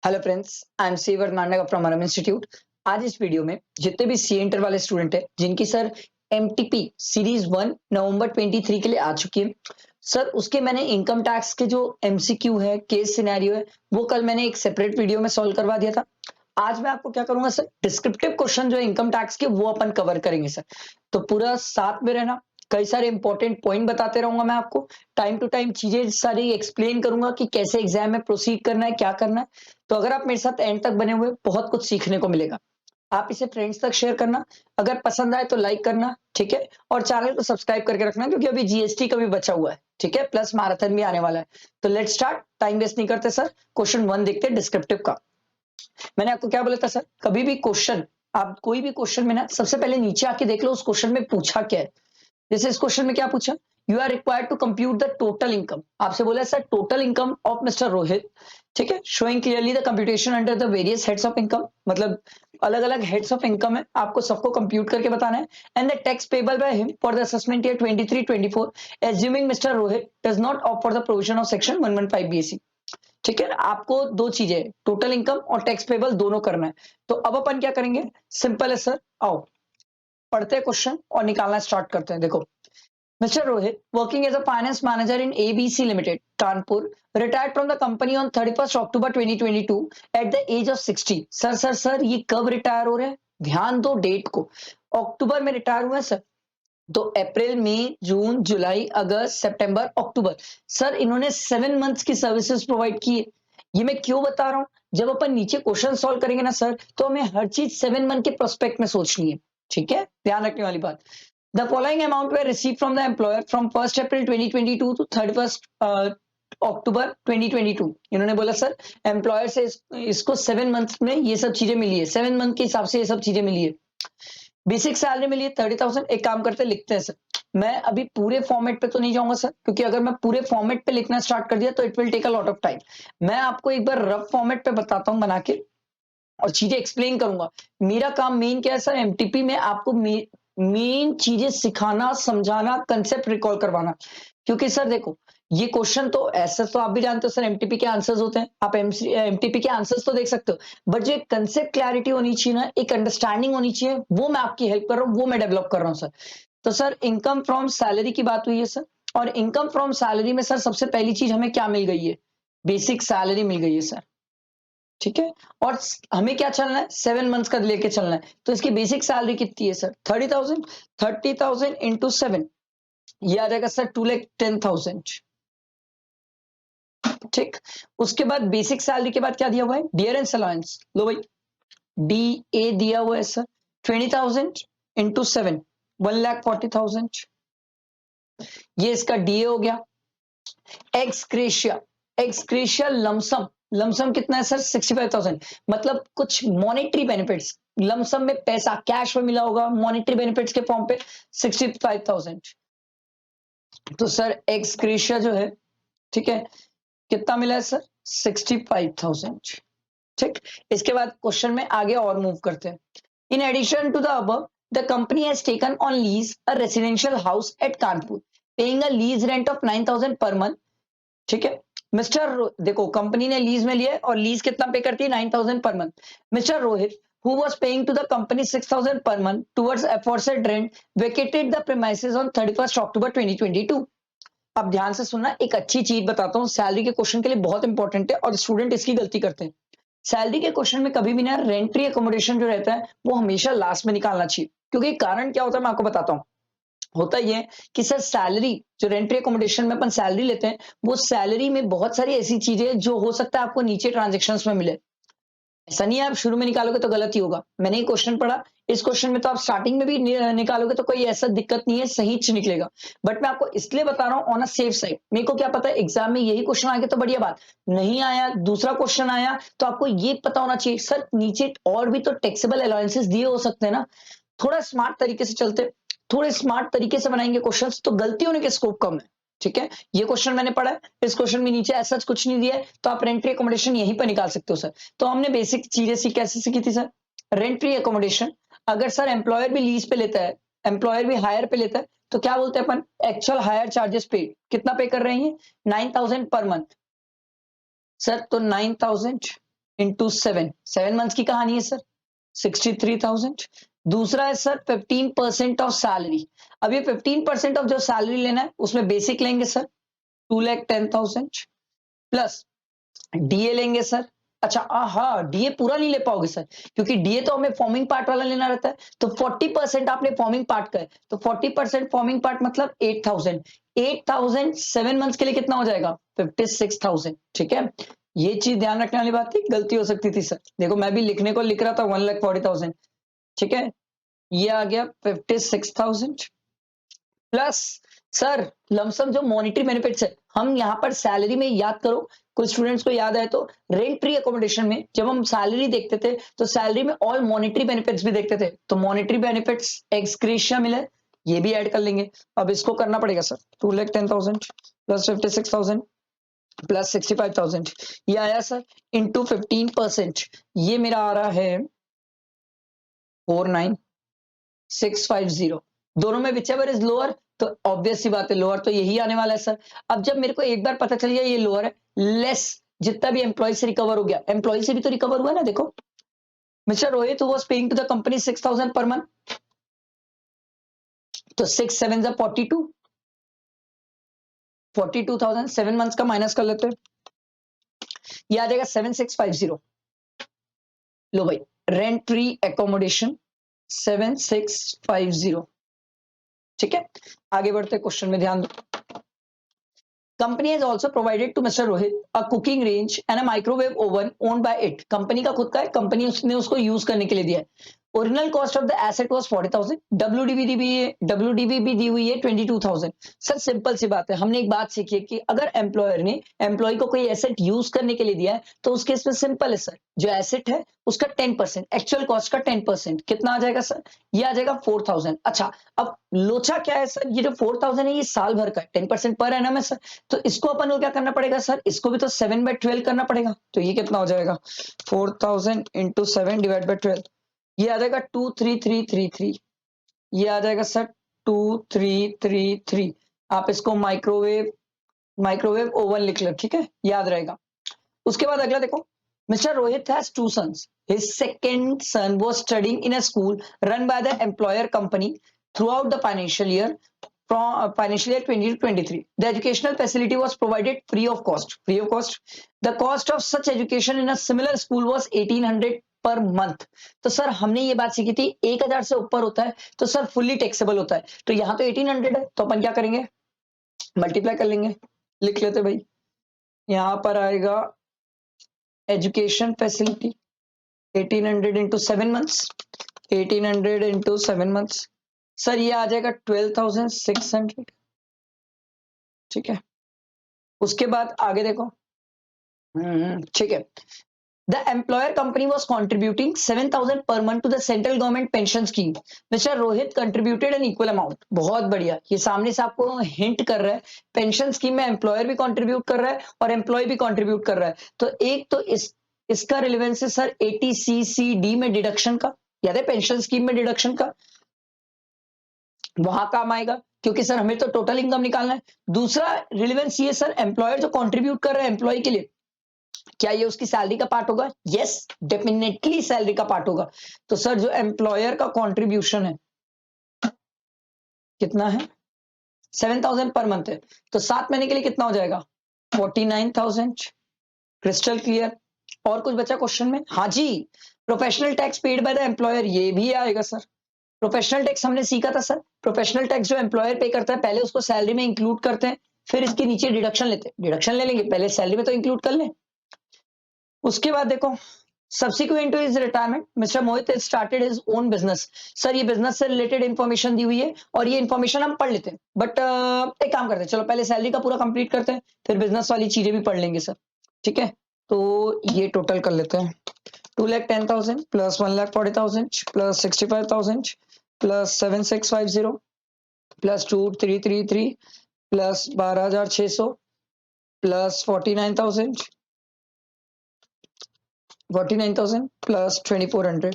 Hello friends, I am सी वर्मांडा from अरम इंस्टीट्यूट। आज इस वीडियो में जितने भी सी इंटर वाले स्टूडेंट हैं जिनकी सर एमटीपी सीरीज 1 नवंबर 23 के लिए आ चुकी है, सर उसके मैंने इनकम टैक्स के जो एमसीक्यू है, केस सिनेरियो है, वो कल मैंने एक सेपरेट वीडियो में सॉल्व करवा दिया था। आज मैं आपको क्या करूंगा सर, डिस्क्रिप्टिव क्वेश्चन जो है इनकम टैक्स के वो अपन कवर करेंगे सर। तो पूरा साथ में रहना, कई सारे इंपॉर्टेंट पॉइंट बताते रहूंगा मैं आपको। टाइम टू टाइम चीजें सारी एक्सप्लेन करूंगा कि कैसे एग्जाम में प्रोसीड करना है, क्या करना है। तो अगर आप मेरे साथ एंड तक बने हुए, बहुत कुछ सीखने को मिलेगा। आप इसे फ्रेंड्स तक शेयर करना, अगर पसंद आए तो लाइक करना, ठीक है। और चैनल को सब्सक्राइब करके रखना क्योंकि अभी जीएसटी का भी बचा हुआ है, ठीक है, प्लस मैराथन भी आने वाला है। तो लेट्स स्टार्ट, टाइम वेस्ट नहीं करते सर। क्वेश्चन 1 देखते हैं डिस्क्रिप्टिव का। मैंने आपको क्या बोला था सर, कभी भी क्वेश्चन, आप कोई भी क्वेश्चन में ना सबसे पहले नीचे आके देख लो उस क्वेश्चन में पूछा क्या है। जैसे इस क्वेश्चन में क्या पूछा, you are required to compute the total income. आपसे बोला sir total income of mister Rohit, ठीक है, showing clearly the computation under the various heads of income. मतलब अलग अलग हेड्स ऑफ इनकम है, आपको सबको कंप्यूट करके बताना है। And the tax payable by him for the assessment year 23-24 assuming mister Rohit does not opt for the provision of section 115 BSc. ठीक है, आपको दो चीजें, टोटल इनकम और टैक्स पेबल दोनों करना है। तो अब अपन क्या करेंगे, सिंपल है सर, आओ पढ़ते हैं क्वेश्चन और निकालना स्टार्ट करते हैं। देखो, Mr. Rohit, working as a finance manager in ABC Limited, Kanpur, retired from the company on 31st October 2022 at the age of 60। Sir ये कब रिटायर हो रहे हैं, ध्यान दो डेट को। अक्टूबर में रिटायर हुए सर। तो अप्रैल, मई, जून, जुलाई, अगस्त, सितंबर, अक्टूबर। सर इन्होंने 7 मंथ्स की सर्विसेज प्रोवाइड की है। ये मैं क्यों बता रहा हूं, जब अपन नीचे क्वेश्चन सॉल्व करेंगे ना सर, तो हमें हर चीज 7 मंथ के प्रोस्पेक्ट में सोचनी है। ठीक है, ध्यान रखने वाली बात। The following amount were received from the employer from 1st April 2022 to 31st अक्टूबर 2022। इन्होंने बोला सर एम्प्लॉयर से इसको 7 मंथ में ये सब चीजें मिली है, 7 मंथ के हिसाब से ये सब चीजें मिली है। बेसिक सैलरी मिली है 30,000। एक काम करते लिखते हैं सर, मैं अभी पूरे फॉर्मेट पे तो नहीं जाऊंगा सर, क्योंकि अगर मैं पूरे फॉर्मेट पे लिखना स्टार्ट कर दिया तो it will take a lot of time. मैं आपको एक बार रफ फॉर्मेट पे बताता हूँ बना के, और चीजें एक्सप्लेन करूंगा। मेरा काम मेन क्या है सर, एमटीपी में आपको मेन चीजें सिखाना, समझाना, कंसेप्ट रिकॉल करवाना। क्योंकि सर देखो, ये क्वेश्चन तो ऐसा तो आप भी जानते हो सर, एमटीपी के आंसर्स होते हैं, आप एमटीपी के आंसर्स तो देख सकते हो, बट जो एक कंसेप्ट क्लैरिटी होनी चाहिए ना, एक अंडरस्टैंडिंग होनी चाहिए, वो मैं आपकी हेल्प कर रहा हूँ, वो मैं डेवलप कर रहा हूँ सर। तो सर इनकम फ्रॉम सैलरी की बात हुई है सर, और इनकम फ्रॉम सैलरी में सर सबसे पहली चीज हमें क्या मिल गई है, बेसिक सैलरी मिल गई है सर। ठीक है, और हमें क्या चलना है, 7 मंथ्स का लेके चलना है। तो इसकी बेसिक सैलरी कितनी है सर, 30,000। 30,000 इंटू 7, ये आ जाएगा सर 2,10,000। ठीक, उसके बाद बेसिक सैलरी के बाद क्या दिया हुआ है, डियरेंस अलाउंस। लो भाई, डी ए दिया हुआ है सर 20,000 इंटू 7, 1,40,000। ये इसका डीए हो गया। एक्सक्रेशिया, एक्सक्रेशिया लमसम, लमसम कितना है सर, 65,000। मतलब कुछ मॉनेटरी बेनिफिट्स, लमसम में पैसा कैश में मिला होगा मॉनेटरी बेनिफिट्स के फॉर्म पे, 65,000। तो सर एक्सक्रेशिया जो है, ठीक है, कितना मिला है सर, 65,000। ठीक, इसके बाद क्वेश्चन में आगे और मूव करते हैं। In addition to the above, the company has taken on lease a residential house at Kanpur, paying a lease rent of 9,000 per month. ठीक है, मिस्टर देखो कंपनी ने लीज में लिया है और लीज कितना पे करती है, 9,000 per month. Mister Rohit who was paying to the company 6,000 per month towards aforesaid rent vacated the premises on 31st October 2022। अब ध्यान से सुनना, एक अच्छी चीज बताता हूँ, सैलरी के क्वेश्चन के लिए बहुत इंपॉर्टेंट है और स्टूडेंट इसकी गलती करते हैं। सैलरी के क्वेश्चन में कभी भी ना रेंट्री अकोमोडेशन जो रहता है वो हमेशा लास्ट में निकालना चाहिए, क्योंकि कारण क्या होता है मैं आपको बताता हूँ। होता ही है कि सर सैलरी, जो रेंट अकोमोडेशन में अपन सैलरी लेते हैं, वो सैलरी में बहुत सारी ऐसी चीजें जो हो सकता है आपको नीचे ट्रांजेक्शन्स में मिले। ऐसा नहीं है आप शुरू में निकालोगे तो गलत ही होगा। मैंने ये क्वेश्चन पढ़ा, इस क्वेश्चन में तो आप स्टार्टिंग में भी निकालोगे तो कोई ऐसा दिक्कत नहीं है, सही निकलेगा। बट मैं आपको इसलिए बता रहा हूँ ऑन अ सेफ साइड। मेरे को क्या पता है एग्जाम में यही क्वेश्चन आ गया तो बढ़िया बात, नहीं आया दूसरा क्वेश्चन आया तो आपको ये पता होना चाहिए सर नीचे और भी तो टैक्सेबल अलाउंसेस दिए हो सकते हैं ना। थोड़ा स्मार्ट तरीके से चलते, थोड़े स्मार्ट तरीके से बनाएंगे क्वेश्चंस तो गलती होने के स्कोप कम है। ठीक है, ये क्वेश्चन मैंने पढ़ा है, इस क्वेश्चन में नीचे ऐसा कुछ नहीं दिया है तो आप रेंट्री अकोमोडेशन यहीं पर निकाल सकते हो सर। तो हमने बेसिक चीजें कैसे सीखी थी सर, रेंट्री अकोमोडेशन, अगर सर एम्प्लॉयर भी लीज पे लेता है, एम्प्लॉयर भी हायर पे लेता है, तो क्या बोलते हैं अपन, एक्चुअल हायर चार्जेस पे कितना पे कर रहे हैं, 9,000 पर मंथ। सर तो 9,000 इंटू 7 मंथ्स की कहानी है सर 63,000। दूसरा है सर 15% ऑफ सैलरी। अब ये 15% ऑफ जो सैलरी लेना है उसमें बेसिक लेंगे सर 2,10,000 प्लस डीए लेंगे सर। अच्छा हाँ डीए पूरा नहीं ले पाओगे सर क्योंकि डीए तो हमें फॉर्मिंग पार्ट वाला लेना रहता है। तो 40% आपने फॉर्मिंग पार्ट का है तो 40% फॉर्मिंग पार्ट मतलब 8,000। 8,000 7 मंथ्स के लिए कितना हो जाएगा 56,000। ठीक है ये चीज ध्यान रखने वाली बात थी, गलती हो सकती थी सर। देखो मैं भी लिखने को लिख रहा था 1,40,000। ठीक है ये आ गया 56,000 प्लस सर लमसम जो मॉनिटरी बेनिफिट्स है हम यहाँ पर सैलरी में याद करो, कुछ स्टूडेंट्स को याद है तो रेंट फ्री अकोमोडेशन में जब हम सैलरी देखते थे तो सैलरी में ऑल मॉनिटरी बेनिफिट्स भी देखते थे। तो मॉनिटरी बेनिफिट्स एक्स ग्रेशिया मिले ये भी ऐड कर लेंगे। अब इसको करना पड़ेगा सर 2,10,000 प्लस 56,000 प्लस 65,000 ये आया सर इंटू 15%। ये मेरा आ रहा है 4,9,650। दोनों में विचएवर इज लोअर तो ऑब्वियस सी बात है लोअर तो यही आने वाला है सर। अब जब मेरे को एक बार पता चल गया ये लोअर है लेस जितना भी एम्प्लॉय से रिकवर हो गया, एम्प्लॉय से भी तो रिकवर हुआ ना। देखो mister Rohit was paying to the company 6,000 per month तो 6 7 42 42,000 7 मंथ्स का माइनस कर लेते हैं ये आ जाएगा 7,650। लो भाई रेंट फ्री एकोमोडेशन 7,650। ठीक है आगे बढ़ते क्वेश्चन में ध्यान दो। Company has also provided to Mr. Rohit a cooking range and a microwave oven owned by it। Company का खुद का है, कंपनी उसने उसको यूज करने के लिए दिया है। Original cost of the asset was 40,000। WDB भी दी हुई है 22,000। सर सिंपल सी बात है, हमने एक बात सीखी है कि अगर एम्प्लॉयर ने एम्प्लॉय को कोई एसेट यूज करने के लिए दिया है तो उसके इसमें सिंपल है सर, जो एसेट है उसका 10% एक्चुअल कॉस्ट का 10% कितना आ जाएगा सर, ये आ जाएगा 4,000। अच्छा अब लोचा क्या है सर, ये जो 4,000 है ये साल भर का 10% पर एनम है सर। तो इसको अपन को क्या करना पड़ेगा सर, इसको भी तो 7/12 करना पड़ेगा। तो ये कितना हो जाएगा 4,000 इंटू 7 डिवाइड बाई 12 ये आ जाएगा 23333। ये आ जाएगा सर 2333। आप इसको माइक्रोवेव ओवन लिख लो ठीक है याद रहेगा। उसके बाद अगला देखो Mr. Rohit has two sons. His second son was studying in a school run by the employer company throughout the financial year from financial year 20 to 23. The educational facility was provided free of cost. Free of cost. The cost of such education in a similar school was 1,800 per month. तो sir हमने ये बात सीखी थी 1,000 से ऊपर होता है तो सर फुल्ली टैक्सेबल होता है। तो यहाँ तो 1,800 है तो अपन क्या करेंगे मल्टीप्लाई कर लेंगे, लिख लेते भाई। यहाँ पर आएगा education facility 1,800 into 7 months 1,800 into 7 months sir ये आ जाएगा 12,600। ठीक है उसके बाद आगे देखो ठीक है। The employer company was contributing 7,000 per month to the central government pension scheme. Mr. Rohit contributed an equal amount. बहुत बढ़िया, ये सामने से आपको हिंट कर रहा है पेंशन स्कीम में एम्प्लॉयर भी कंट्रीब्यूट कर रहा है और एम्प्लॉय भी कंट्रीब्यूट कर रहा है। तो एक तो इसका रिलेवेंस है सर 80CCD में डिडक्शन का, याद है पेंशन स्कीम में डिडक्शन का, वहां काम आएगा क्योंकि सर हमें तो टोटल इनकम निकालना है। दूसरा रिलेवेंस ये सर एम्प्लॉयर जो कंट्रीब्यूट कर रहा है एम्प्लॉय के लिए क्या ये उसकी सैलरी का पार्ट होगा, यस डेफिनेटली सैलरी का पार्ट होगा। तो सर जो एम्प्लॉयर का कंट्रीब्यूशन है कितना है 7,000 पर मंथ है तो 7 महीने के लिए कितना हो जाएगा 49,000। Crystal clear. और कुछ बचा क्वेश्चन में, हाँ जी professional tax paid by the employer ये भी आएगा सर। प्रोफेशनल टैक्स हमने सीखा था सर, प्रोफेशनल टैक्स जो एम्प्लॉयर पे करता है पहले उसको सैलरी में इंक्लूड करते हैं फिर इसके नीचे डिडक्शन लेते हैं, डिडक्शन ले लेंगे पहले सैलरी में तो इंक्लूड कर लें। उसके बाद देखो subsequent to his retirement Mr. Mohit has started his own business। Sir ये बिजनेस से रिलेटेड इंफॉर्मेशन दी हुई है और ये इंफॉर्मेशन हम पढ़ लेते हैं बट एक काम करते हैं चलो पहले सैलरी का पूरा कंप्लीट करते हैं फिर बिजनेस वाली चीजें भी पढ़ लेंगे सर। ठीक है तो ये टोटल कर लेते हैं 2,10,000 plus 1,40,000 plus 65,000 plus 7,650 plus 2,333 plus 12,600 plus 49,000 plus 2,400।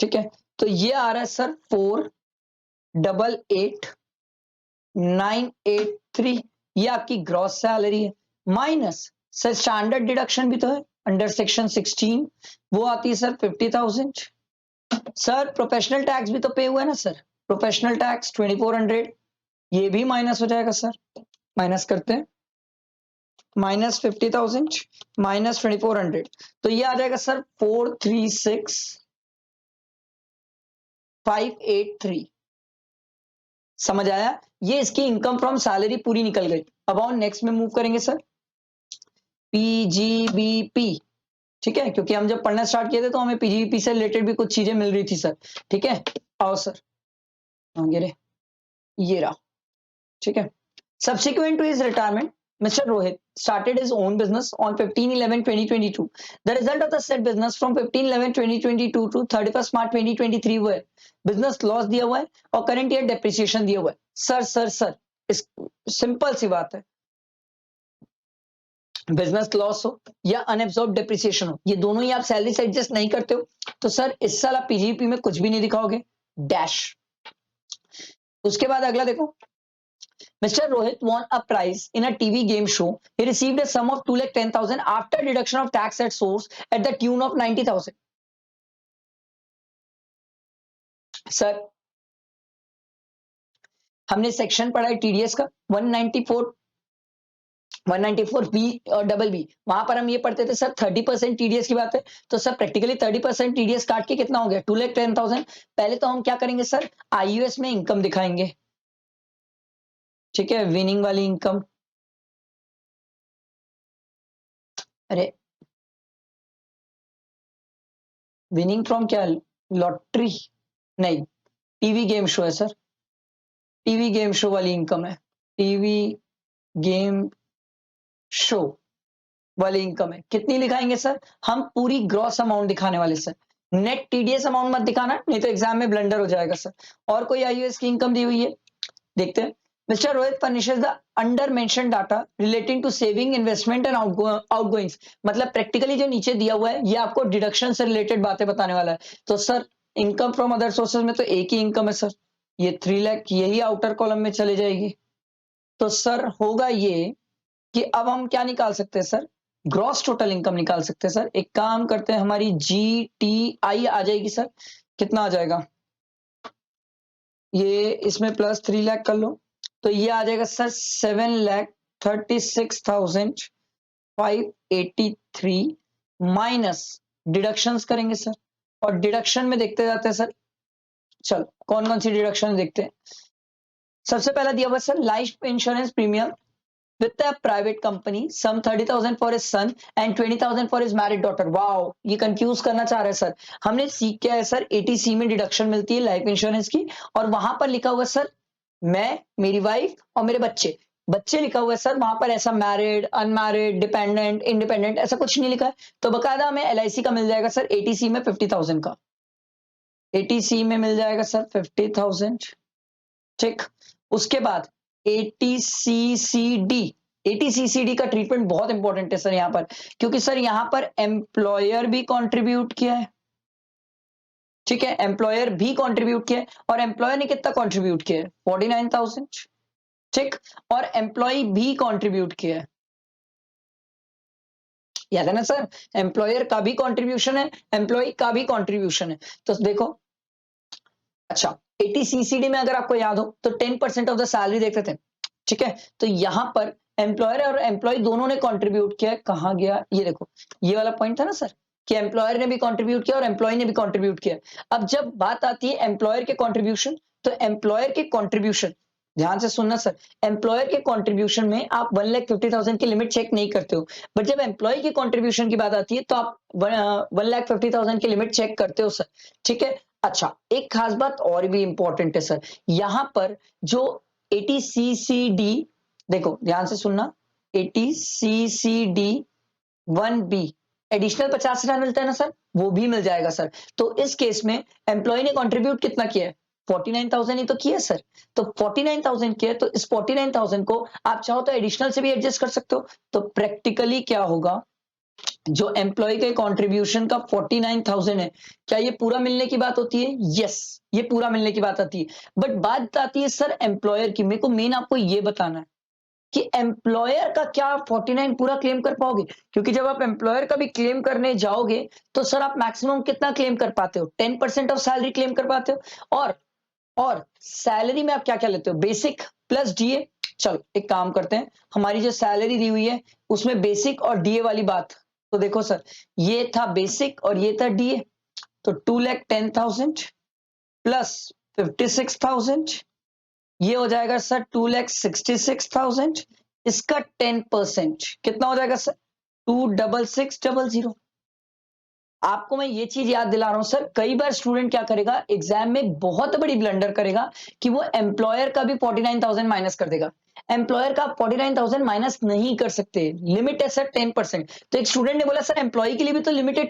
ठीक है तो ये आ रहा है सर 4,88,983 ये आपकी ग्रॉस सैलरी है माइनस सर स्टैंडर्ड डिडक्शन भी तो है अंडर सेक्शन 16 वो आती है सर 50,000। सर प्रोफेशनल टैक्स भी तो पे हुआ है ना सर, प्रोफेशनल टैक्स 2400, ये भी माइनस हो जाएगा सर। माइनस करते हैं, माइनस 50,000 माइनस 2400, तो ये आ जाएगा सर 436,583। समझ आया? ये इसकी इनकम फ्रॉम सैलरी पूरी निकल गई। अब और नेक्स्ट में मूव करेंगे सर, पीजीबीपी। ठीक है, क्योंकि हम जब पढ़ना स्टार्ट किए थे तो हमें पीजीबीपी से रिलेटेड भी कुछ चीजें मिल रही थी सर। ठीक है, आओ सर, गिरे ये रहा। ठीक है, subsequent to his retirement, Mr. Rohit started his own business on 15/11/2022. The result of the said business from 15/11/2022 to 31st March 2023 हुआ है, business loss दिया हुआ है और current year depreciation दिया हुआ है। सर इस सिंपल सी बात है, बिजनेस लॉस हो या अनएब्सॉर्ब डेप्रिसिएशन हो, ये दोनों ही आप सैलरी से एडजस्ट नहीं करते हो, तो सर इस साल आप पीजीपी में कुछ भी नहीं दिखाओगे, डैश। उसके बाद अगला देखो, Mr. Rohit won a prize in a TV game show. He received a sum of 2,10,000 after deduction of tax at source at the tune of 90,000. Sir हमने सेक्शन पढ़ा है टीडीएस का 194 बी और डबल बी, वहां पर हम ये पढ़ते थे सर 30% टीडीएस की बात है, तो सर प्रैक्टिकली 30% टीडीएस काट के कितना हो गया 2,10,000। पहले तो हम क्या करेंगे सर, आईयूएस में इनकम दिखाएंगे। ठीक है, विनिंग वाली इनकम, अरे विनिंग फ्रॉम क्या, लॉटरी नहीं, टीवी गेम शो है सर, टीवी गेम शो वाली इनकम है, टीवी गेम शो वाली इनकम है। कितनी दिखाएंगे सर, हम पूरी ग्रॉस अमाउंट दिखाने वाले सर, नेट टीडीएस अमाउंट मत दिखाना, नहीं तो एग्जाम में ब्लंडर हो जाएगा सर। और कोई आईयूएस की इनकम दी हुई है, देखते हैं। Mister Rohit furnishes the under mention data relating to saving, investment and outgoings, मतलब प्रैक्टिकली जो नीचे दिया हुआ है ये आपको डिडक्शन से रिलेटेड बातें बताने वाला है। तो sir income from other sources में तो एक ही इनकम है सर, ये 3 लाख, यही आउटर कॉलम में चले जाएगी। तो सर होगा ये कि अब हम क्या निकाल सकते हैं सर, ग्रॉस टोटल इनकम निकाल सकते हैं सर। एक काम करते हैं, हमारी जीटीआई आ जाएगी सर, कितना आ जाएगा, ये इसमें प्लस 3 लाख कर लो, तो ये आ जाएगा सर 7,36,583 माइनस डिडक्शंस करेंगे सर, और डिडक्शन में देखते जाते हैं सर। चलो कौन कौन सी डिडक्शन देखते हैं। सबसे पहला दिया हुआ sir life insurance premium with a private company, some 30,000 for his son and 20,000 for his married daughter. Wow, ये कंफ्यूज करना चाह रहे हैं सर। हमने सीख क्या है सर, एटीसी में डिडक्शन मिलती है लाइफ इंश्योरेंस की, और वहां पर लिखा हुआ सर मैं, मेरी वाइफ और मेरे बच्चे, बच्चे लिखा हुआ है सर, वहां पर ऐसा मैरिड, अनमैरिड, डिपेंडेंट, इंडिपेंडेंट ऐसा कुछ नहीं लिखा है, तो बकायदा हमें एलआईसी का मिल जाएगा सर एटीसी में 50,000 का, एटीसी में मिल जाएगा सर 50,000। ठीक, उसके बाद एटीसीसीडी, एटीसीसीडी का ट्रीटमेंट बहुत इंपॉर्टेंट है सर यहां पर, क्योंकि सर यहां पर एम्प्लॉयर भी कंट्रीब्यूट किया है। ठीक है, एम्प्लॉयर भी कंट्रीब्यूट किया है, और एम्प्लॉयर ने कितना कंट्रीब्यूट किया है 49,000। ठीक, और एम्प्लॉय भी कंट्रीब्यूट किया है, याद है ना सर, एम्प्लॉयर का भी कंट्रीब्यूशन है, एम्प्लॉय का भी कंट्रीब्यूशन है। तो देखो, अच्छा एटीसीसीडी में अगर आपको याद हो तो 10% ऑफ द सैलरी देखते थे। ठीक है, तो यहां पर एम्प्लॉयर और एम्प्लॉय दोनों ने कंट्रीब्यूट किया, कहां गया, ये देखो, ये वाला पॉइंट था ना सर, कि एम्प्लॉयर ने भी कंट्रीब्यूट किया और एम्प्लॉय ने भी कंट्रीब्यूट किया। अब जब बात आती है एम्प्लॉयर के कंट्रीब्यूशन, तो एम्प्लॉयर के कंट्रीब्यूशन, ध्यान से सुनना सर, एम्प्लॉयर के कंट्रीब्यूशन में आप 1,50,000 की लिमिट चेक नहीं करते हो, बट जब एम्प्लॉय की कंट्रीब्यूशन की बात आती है तो आप 1,50,000 की लिमिट चेक करते हो सर। ठीक है, अच्छा एक खास बात और भी इंपॉर्टेंट है सर, यहां पर जो एटीसीसीडी, देखो ध्यान से सुनना, एटीसीसीडी 1B एडिशनल 50,000 मिलता है ना सर, वो भी मिल जाएगा सर। तो इस केस में एम्प्लॉय ने कंट्रीब्यूट कितना किया है, 49,000 ही तो किया है सर, तो 49,000 किया है, तो इस 49,000 को आप चाहो तो एडिशनल से भी एडजस्ट कर सकते हो। तो प्रैक्टिकली क्या होगा, जो एम्प्लॉय के कंट्रीब्यूशन का 49,000 है, क्या ये पूरा मिलने की बात होती है, यस ये पूरा मिलने की बात आती है, बट बात आती है सर एम्प्लॉयर की। मेरे को मेन आपको ये बताना है, कि एम्प्लॉयर का क्या 49 पूरा क्लेम कर पाओगे, क्योंकि जब आप एम्प्लॉयर का भी क्लेम करने जाओगे तो सर आप मैक्सिमम कितना क्लेम कर पाते हो, 10% ऑफ सैलरी क्लेम कर पाते हो। और सैलरी में आप क्या क्या लेते हो, बेसिक प्लस डीए। चलो एक काम करते हैं, हमारी जो सैलरी दी हुई है उसमें बेसिक और डीए वाली बात, तो देखो सर ये था बेसिक और ये था डीए, तो 2,10,000 प्लस 56,000, ये हो जाएगा सर 2,66,000, इसका 10% कितना हो जाएगा सर 2,66,000। आपको मैं ये चीज याद दिला रहा हूं सर, कई बार स्टूडेंट क्या करेगा एग्जाम में बहुत बड़ी ब्लंडर करेगा कि वो एम्प्लॉयर का भी 49,000 माइनस कर देगा। एम्प्लॉयर का 49,000 माइनस नहीं कर सकते, लिमिट है सर 10%। तो एक स्टूडेंट ने बोला सर एम्प्लॉय के लिए भी तो लिमिट है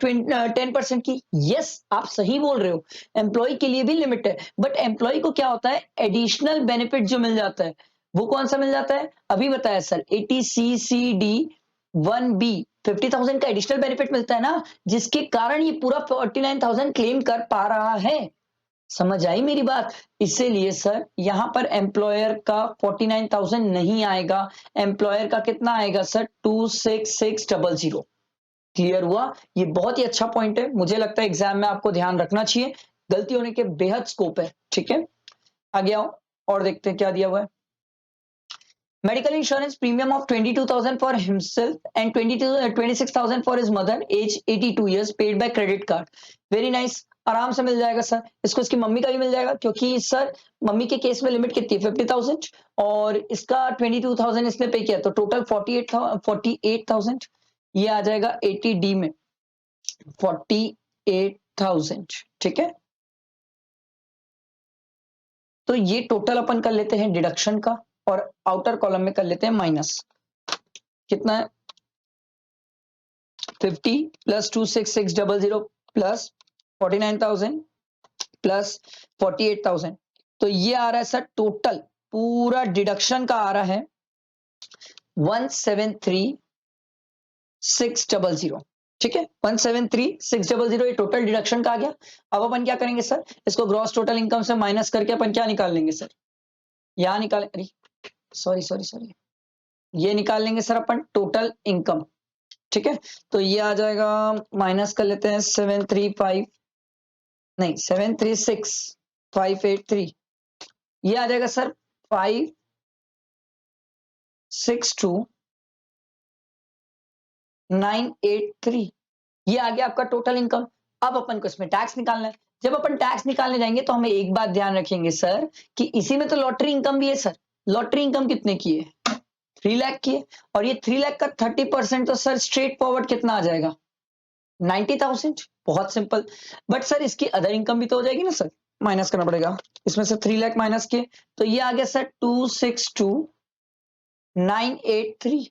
10% की। यस आप सही बोल रहे हो, एम्प्लॉय के लिए भी लिमिट है, बट एम्प्लॉय को क्या होता है एडिशनल बेनिफिट जो मिल जाता है, वो कौन सा मिल जाता है अभी बताया सर, 80CCD1B 50,000 का एडिशनल बेनिफिट मिलता है ना, जिसके कारण ये पूरा 49,000 क्लेम कर पा रहा है। समझ आई मेरी बात। इसीलिए सर यहां पर एम्प्लॉयर का 49,000 नहीं आएगा, एम्प्लॉयर का कितना आएगा सर 266,000। क्लियर हुआ, ये बहुत ही अच्छा पॉइंट है, मुझे लगता है एग्जाम में आपको ध्यान रखना चाहिए, गलती होने के बेहद स्कोप है। ठीक है आगे आओ और देखते हैं क्या दिया हुआ है। Medical insurance premium of 22,000 for himself and 26,000 for his mother, age 82 years, paid by credit card. Very nice, आराम से मिल जाएगा सर, इसको इसकी मम्मी का भी मिल जाएगा, क्योंकि सर मम्मी के केस में लिमिट कितनी है 50,000 और इसका 22,000 इसने पे किया, तो टोटल 48,000, ये आ जाएगा 80D में 48,000। ठीक है, तो ये टोटल अपन कर लेते हैं डिडक्शन का और आउटर कॉलम में कर लेते हैं माइनस, कितना है 50 प्लस 266,000 प्लस 49,000 प्लस 48,000, तो ये आ रहा है सर टोटल पूरा डिडक्शन का आ रहा है 173,600। ठीक है 173,600 ये टोटल डिडक्शन का आ गया। अब अपन क्या करेंगे सर, इसको ग्रॉस टोटल इनकम से माइनस करके अपन क्या निकाल लेंगे सर, यहां निकाल, अरे सॉरी सॉरी सॉरी, ये निकाल लेंगे सर अपन टोटल इनकम। ठीक है, तो ये आ जाएगा, माइनस कर लेते हैं 735, नहीं 736,583, ये आ जाएगा सर 562,983, ये आ गया आपका टोटल इनकम। अब अपन को इसमें टैक्स निकालना है, जब अपन टैक्स निकालने जाएंगे तो हमें एक बात ध्यान रखेंगे सर कि इसी में तो लॉटरी इनकम भी है सर। लॉटरी इनकम कितने की है 3 लाख की है, और ये 3 लाख का 30% तो सर स्ट्रेट फॉरवर्ड कितना आ जाएगा 90,000। बहुत सिंपल, बट सर इसकी अदर इनकम भी तो हो जाएगी ना सर, माइनस करना पड़ेगा इसमें से 3 लाख माइनस किए, तो ये आ गया सर 262,983।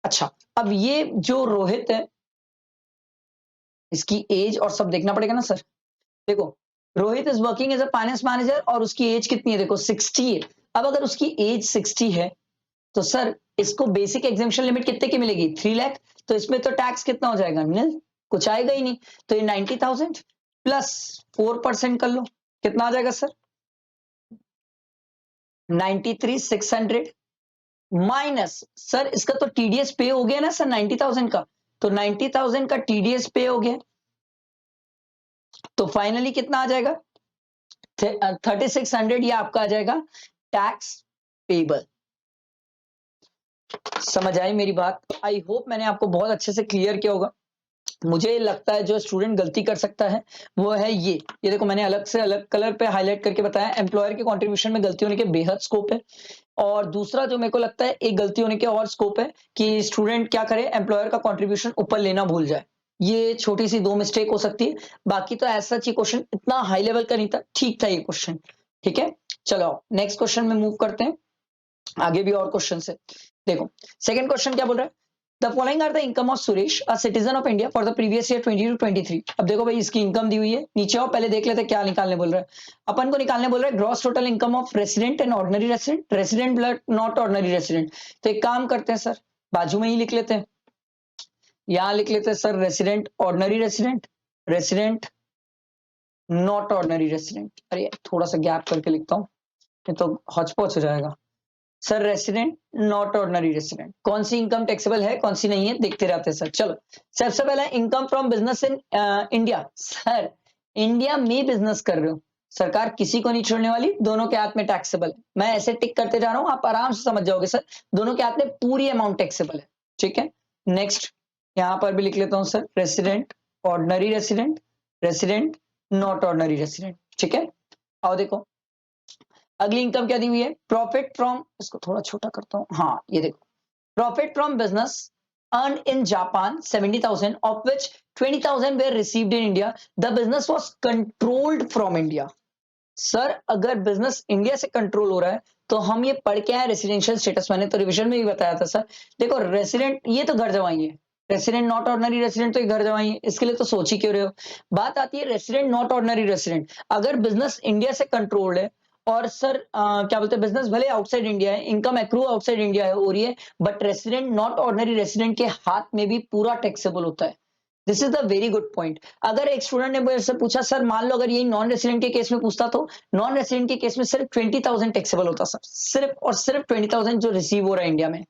अच्छा अब ये जो रोहित है इसकी एज और सब देखना पड़ेगा ना सर। देखो Rohit is working as a finance manager और उसकी एज कितनी है, देखो 60 है। अब अगर उसकी एज 60 है तो सर इसको बेसिक एग्जेम्पशन लिमिट कितने की मिलेगी 3 लाख, तो इसमें तो टैक्स कितना हो जाएगा निल, कुछ आएगा ही नहीं, तो ये 90,000 प्लस 4% कर लो, कितना आ जाएगा सर 93,600 माइनस सर इसका तो टीडीएस पे हो गया ना सर 90,000 का, तो 90,000 का टीडीएस पे हो गया, तो फाइनली कितना आ जाएगा 3600, ये आपका आ जाएगा टैक्स पेबल। समझ आई मेरी बात, आई होप मैंने आपको बहुत अच्छे से क्लियर किया होगा। मुझे लगता है जो स्टूडेंट गलती कर सकता है वो है ये देखो मैंने अलग से अलग कलर पे हाईलाइट करके बताया, एम्प्लॉयर के कंट्रीब्यूशन में गलती होने के बेहद स्कोप है। और दूसरा जो मेरे को लगता है एक गलती होने के और स्कोप है कि स्टूडेंट क्या करे एम्प्लॉयर का कंट्रीब्यूशन ऊपर लेना भूल जाए, ये छोटी सी 2 मिस्टेक हो सकती है, बाकी तो ऐसा ही क्वेश्चन इतना हाई लेवल का नहीं था, ठीक था ये क्वेश्चन। ठीक है चलो नेक्स्ट क्वेश्चन में मूव करते हैं, आगे भी और क्वेश्चन है। देखो सेकंड क्वेश्चन क्या बोल रहा है, the following are the income of Suresh a citizen of India for the previous year 20 to 23। अब देखो भाई इसकी इनकम दी हुई है, नीचे आओ पहले देख लेते हैं क्या निकालने बोल रहा है। अपन को निकालने बोल रहा है gross total income of resident and ordinary resident, resident blood not ordinary resident. तो एक काम करते हैं सर बाजू में ही लिख लेते हैं, यहां लिख लेते हैं sir resident ordinary resident, resident not ordinary resident. अरे थोड़ा सा गैप करके लिखता हूँ नहीं तो हौच पौच हो जाएगा। Sir resident not ordinary resident, कौन सी इनकम टैक्सेबल है कौन सी नहीं है देखते रहते हैं सर। चलो सबसे पहला income from business in India. Sir India में बिजनेस कर रहे हो, सरकार किसी को नहीं छोड़ने वाली, दोनों के हाथ में टैक्सेबल है। मैं ऐसे टिक करते जा रहा हूं, आप आराम से समझ जाओगे सर, दोनों के हाथ में पूरी अमाउंट टैक्सेबल है। ठीक है, नेक्स्ट यहां पर भी लिख लेता हूं sir, resident ordinary resident, resident not ordinary resident. ठीक है, आओ देखो अगली इनकम क्या दी हुई है, प्रॉफिट फ्रॉम, इसको थोड़ा छोटा करता हूं, हाँ ये देखो, profit from business earn in Japan 70,000 of which 20,000 were received in India. The business was controlled from India. Sir अगर बिजनेस इंडिया से कंट्रोल हो रहा है तो हम ये पढ़ के आए रेसिडेंशियल स्टेटस, मैंने तो रिविजन में भी बताया था सर। देखो रेसिडेंट ये तो घर जमाई है, रेसिडेंट नॉट ऑर्डिनरी रेसिडेंट तो ये घर जमाई है, इसके लिए तो सोच ही क्यों रहे हो। बात आती है रेसिडेंट नॉट ऑर्डिनरी रेसिडेंट, अगर बिजनेस इंडिया से कंट्रोल्ड है और सर क्या बोलते हैं बिजनेस भले आउटसाइड इंडिया है, इनकम एक्रू आउटसाइड इंडिया है हो रही है, but resident not ordinary resident के हाथ में भी पूरा टैक्सेबल होता है। This is the very good point. अगर एक स्टूडेंट ने मुझसे पूछा सर मान लो अगर यही नॉन रेसिडेंट के केस में पूछता तो नॉन रेसिडेंट के केस में सिर्फ 20,000 टैक्सेबल होता सर, सिर्फ और सिर्फ 20,000 जो रिसीव हो रहा है इंडिया में।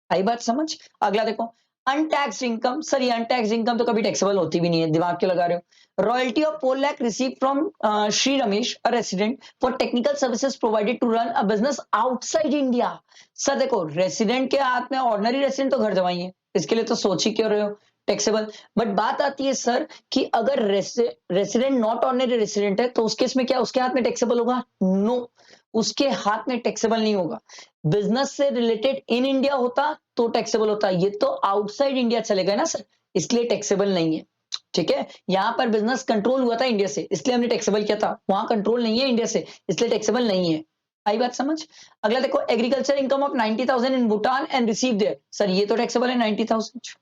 आई बात समझ। अगला देखो अनटैक्स्ड इनकम, सर ये अनटैक्स्ड इनकम तो कभी टैक्सेबल होती भी नहीं है, दिमाग क्यों लगा रहे हो। Royalty of 4 lakh receive from Shri Ramesh a resident for technical services provided to run a business outside India. Sir देखो रेसिडेंट के हाथ में, ऑर्डिनरी रेसिडेंट तो घर जमाई है, इसके लिए तो सोच ही क्यों रहे हो टैक्सेबल। बट बात आती है सर कि अगर रेसिडेंट नॉट ऑर्डिनरी रेसिडेंट है तो उस केस में क्या उसके हाथ में टैक्सेबल होगा, नो उसके हाथ में टैक्सेबल नहीं होगा। बिजनेस से रिलेटेड इन इंडिया होता तो टैक्सेबल होता, ये तो आउटसाइड इंडिया चलेगा ना सर, इसलिए टैक्सेबल नहीं है। ठीक है, यहां पर बिजनेस कंट्रोल हुआ था इंडिया से इसलिए हमने टैक्सेबल किया था, वहां कंट्रोल नहीं है इंडिया से इसलिए टैक्सेबल नहीं है। आई बात समझ। अगला देखो agriculture income of 90,000 in Bhutan and receive there, sir ये तो टैक्सेबल है 90,000,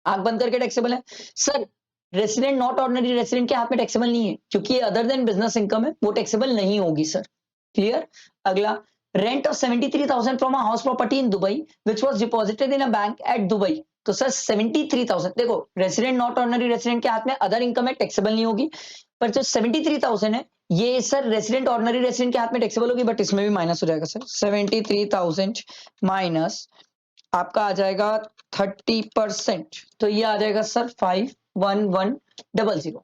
आंख बंद करके टैक्सेबल है। Sir resident not ordinary resident के हाथ में टैक्सेबल नहीं है क्योंकि ये अदर देन बिजनेस इनकम है, वो टैक्सेबल नहीं होगी सर। क्लियर। अगला rent of 73,000 from a house property in Dubai which was deposited in a bank at Dubai. तो सर 73,000, देखो रेसिडेंट नॉट ऑर्डिनरी रेसिडेंट के हाथ में अदर इनकम है टैक्सेबल नहीं होगी, पर जो 73,000 है ये सर रेसिडेंट ऑर्डिनरी रेसिडेंट के हाथ में टैक्सेबल होगी, बट इसमें भी माइनस हो जाएगा सर, 73,000 माइनस आपका आ जाएगा 30%, तो ये आ जाएगा सर 51100।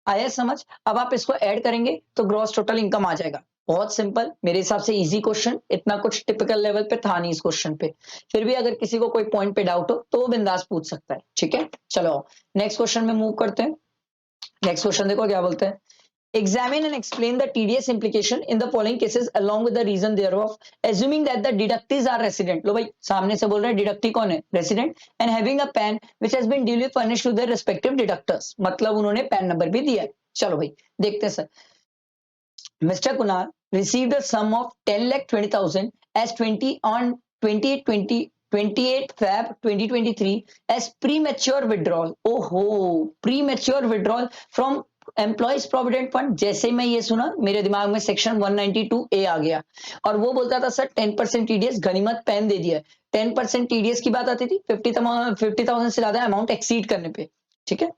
आया समझ। अब आप इसको ऐड करेंगे तो ग्रॉस टोटल इनकम आ जाएगा। बहुत सिंपल, मेरे हिसाब से इजी क्वेश्चन, इतना कुछ टिपिकल लेवल पे था नहीं इस क्वेश्चन पे, फिर भी अगर किसी को कोई पॉइंट पे डाउट हो तो वो बिंदास पूछ सकता है। ठीक है, चलो नेक्स्ट क्वेश्चन में मूव करते हैं। नेक्स्ट क्वेश्चन देखो क्या बोलते हैं, examine and explain the TDS implication in the following cases along with the reason thereof, assuming that the deductees are resident। लो भाई सामने से बोल रहे हैं डिडक्टी कौन है, resident, and having a PAN which has been duly furnished to their respective deductors, मतलब उन्होंने पैन नंबर भी दिया है। चलो भाई देखते हैं sir. Mr. Kunal received a sum of 10,20,000 as 20 on 28 Feb 2023 as premature withdrawal। ओहो premature withdrawal from employees provident fund. जैसे ही मैं ये सुना मेरे दिमाग में सेक्शन 192A आ गया और वो बोलता था सर 10% टीडीएस, गनीमत पैन दे दिया। 10% टीडीएस की बात आती थी 50,000 से ज्यादा अमाउंट एक्सीड करने पे। ठीक है,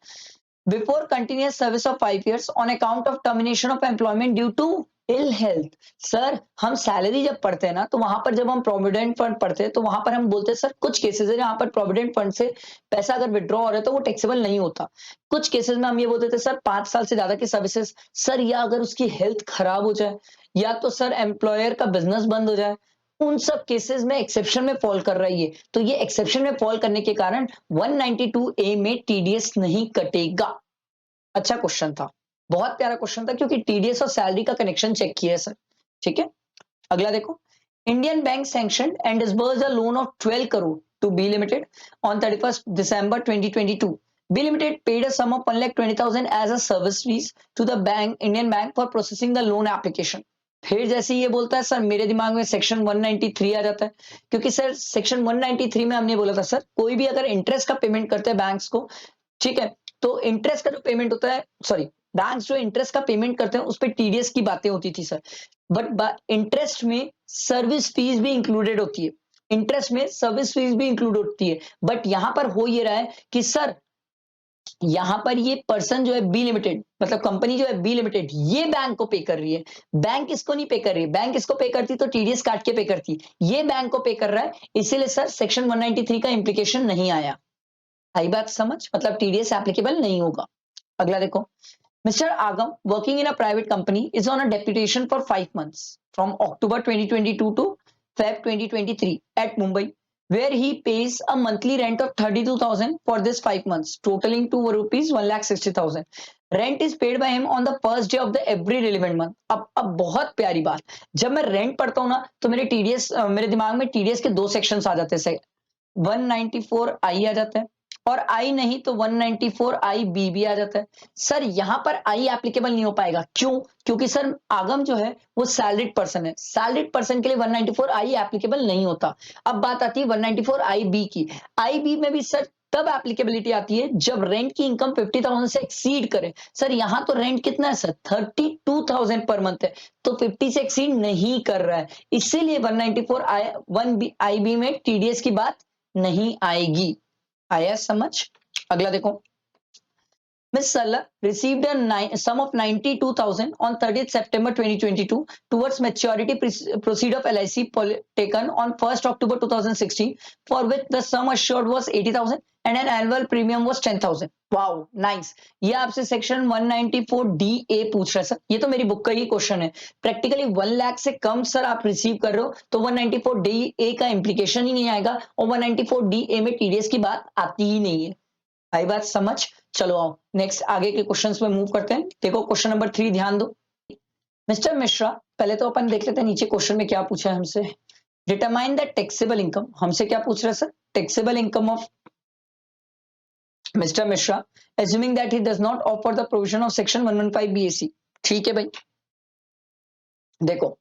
before continuous service of 5 years on account of termination of employment due to ill health. Sir हम सैलरी जब पढ़ते हैं ना तो वहां पर जब हम प्रोविडेंट फंड पढ़ते हैं तो वहां पर हम बोलते हैं सर कुछ केसेस है जहां पर प्रोविडेंट फंड से पैसा अगर विड्रॉ हो रहा है तो वो टैक्सेबल नहीं होता। कुछ केसेस में हम ये बोलते थे सर 5 साल से ज्यादा की सर्विसेज, सर या अगर उसकी हेल्थ खराब हो जाए या तो सर एम्प्लॉयर का बिजनेस बंद हो जाए, उन सब केसेस में एक्सेप्शन में फॉल कर रही है, तो ये एक्सेप्शन में फॉल करने के कारण 192A में टीडीएस नहीं कटेगा। अच्छा क्वेश्चन था, बहुत प्यारा क्वेश्चन था क्योंकि टीडीएस और सैलरी का कनेक्शन चेक किया है सर। ठीक है, अगला देखो Indian bank sanction and disburse a loan of 12 crore to B limited on 31st December 2022। B limited paid a sum of 1,20,000 as a service fees to the bank Indian bank for processing the loan application. फिर जैसे ये बोलता है sir मेरे दिमाग में section 193 आ जाता है क्योंकि सर सेक्शन 193 में हमने बोला था सर कोई भी अगर इंटरेस्ट का पेमेंट करते हैं बैंक्स को, ठीक है, तो इंटरेस्ट का जो पेमेंट होता है, सॉरी बैंक्स जो इंटरेस्ट का पेमेंट करते हैं उस पर टीडीएस की बातें होती थी सर, बट इंटरेस्ट में सर्विस फीस भी इंक्लूडेड होती है, इंटरेस्ट में सर्विस फीस भी इंक्लूड होती है, बट यहां पर हो ये रहा है कि सर यहां पर ये पर्सन जो है बी लिमिटेड, मतलब कंपनी जो है बी लिमिटेड, ये बैंक को पे कर रही है। बैंक इसको नहीं पे कर रही है, बैंक इसको पे करती तो टीडीएस काट के पे करती, ये बैंक को पे कर रहा है, इसीलिए सर सेक्शन 193 का इंप्लीकेशन नहीं आया। आई बात समझ, मतलब टीडीएस एप्लीकेबल नहीं होगा। अगला देखो, Mr. Agam, working in a private company, is on a deputation for 5 months from October 2022 to Feb 2023 at Mumbai, where he pays a monthly rent of 32,000 for this 5 months, totaling to rupees 1,60,000. Rent is paid by him on the first day of the every relevant month. अब बहुत प्यारी बात, जब मैं rent पढ़ता हूँ ना तो मेरे टीडीएस, मेरे दिमाग में टीडीएस के दो सेक्शंस आ जाते हैं, 194 आई आ जाता है और आई नहीं तो 194 आई बी भी आ जाता है। सर यहां पर आई एप्लीकेबल नहीं हो पाएगा, क्यों? क्योंकि सर आगम जो है वो सैलरीड पर्सन है, सैलरीड पर्सन के लिए 194 आई एप्लीकेबल नहीं होता। अब बात आती है 194 आई बी की। आई बी में भी सर तब एप्लीकेबिलिटी आती है जब रेंट की इनकम 50,000 से एक्सीड करे। सर यहां तो रेंट कितना है सर, 32,000 पर मंथ है, तो 50 से एक्सीड नहीं कर रहा है, इसीलिए 194 आई 1 बी आई बी में टीडीएस की बात नहीं आएगी। आया समझ? अगला देखो, Miss Salla received a sum of 92,000 on 30th September 2022 towards maturity proceed of LIC taken on 1st October 2016, for which the sum assured was 80,000 and an annual premium was 10,000. Wow, nice. ये आपसे section 194DA पूछ रहा है sir, ये तो मेरी book का ही question है। प्रैक्टिकली 1 लाख से कम सर आप रिसीव कर रहे हो तो 194DA का इंप्लीकेशन ही नहीं आएगा और 194DA में टीडीएस की बात आती ही नहीं है। आई बात समझ? चलो आओ नेक्स्ट आगे के क्वेश्चंस में मूव करते हैं। देखो क्वेश्चन नंबर 3 ध्यान दो। मिस्टर मिश्रा, पहले तो अपन देख लेते हैं नीचे क्वेश्चन में क्या पूछा है हमसे। डिटरमाइन द टैक्सेबल इनकम, हमसे क्या पूछ रहा है sir? Taxable income of mister Mishra assuming that he does not offer the provision of section 115 BAC। ठीक है भाई, देखो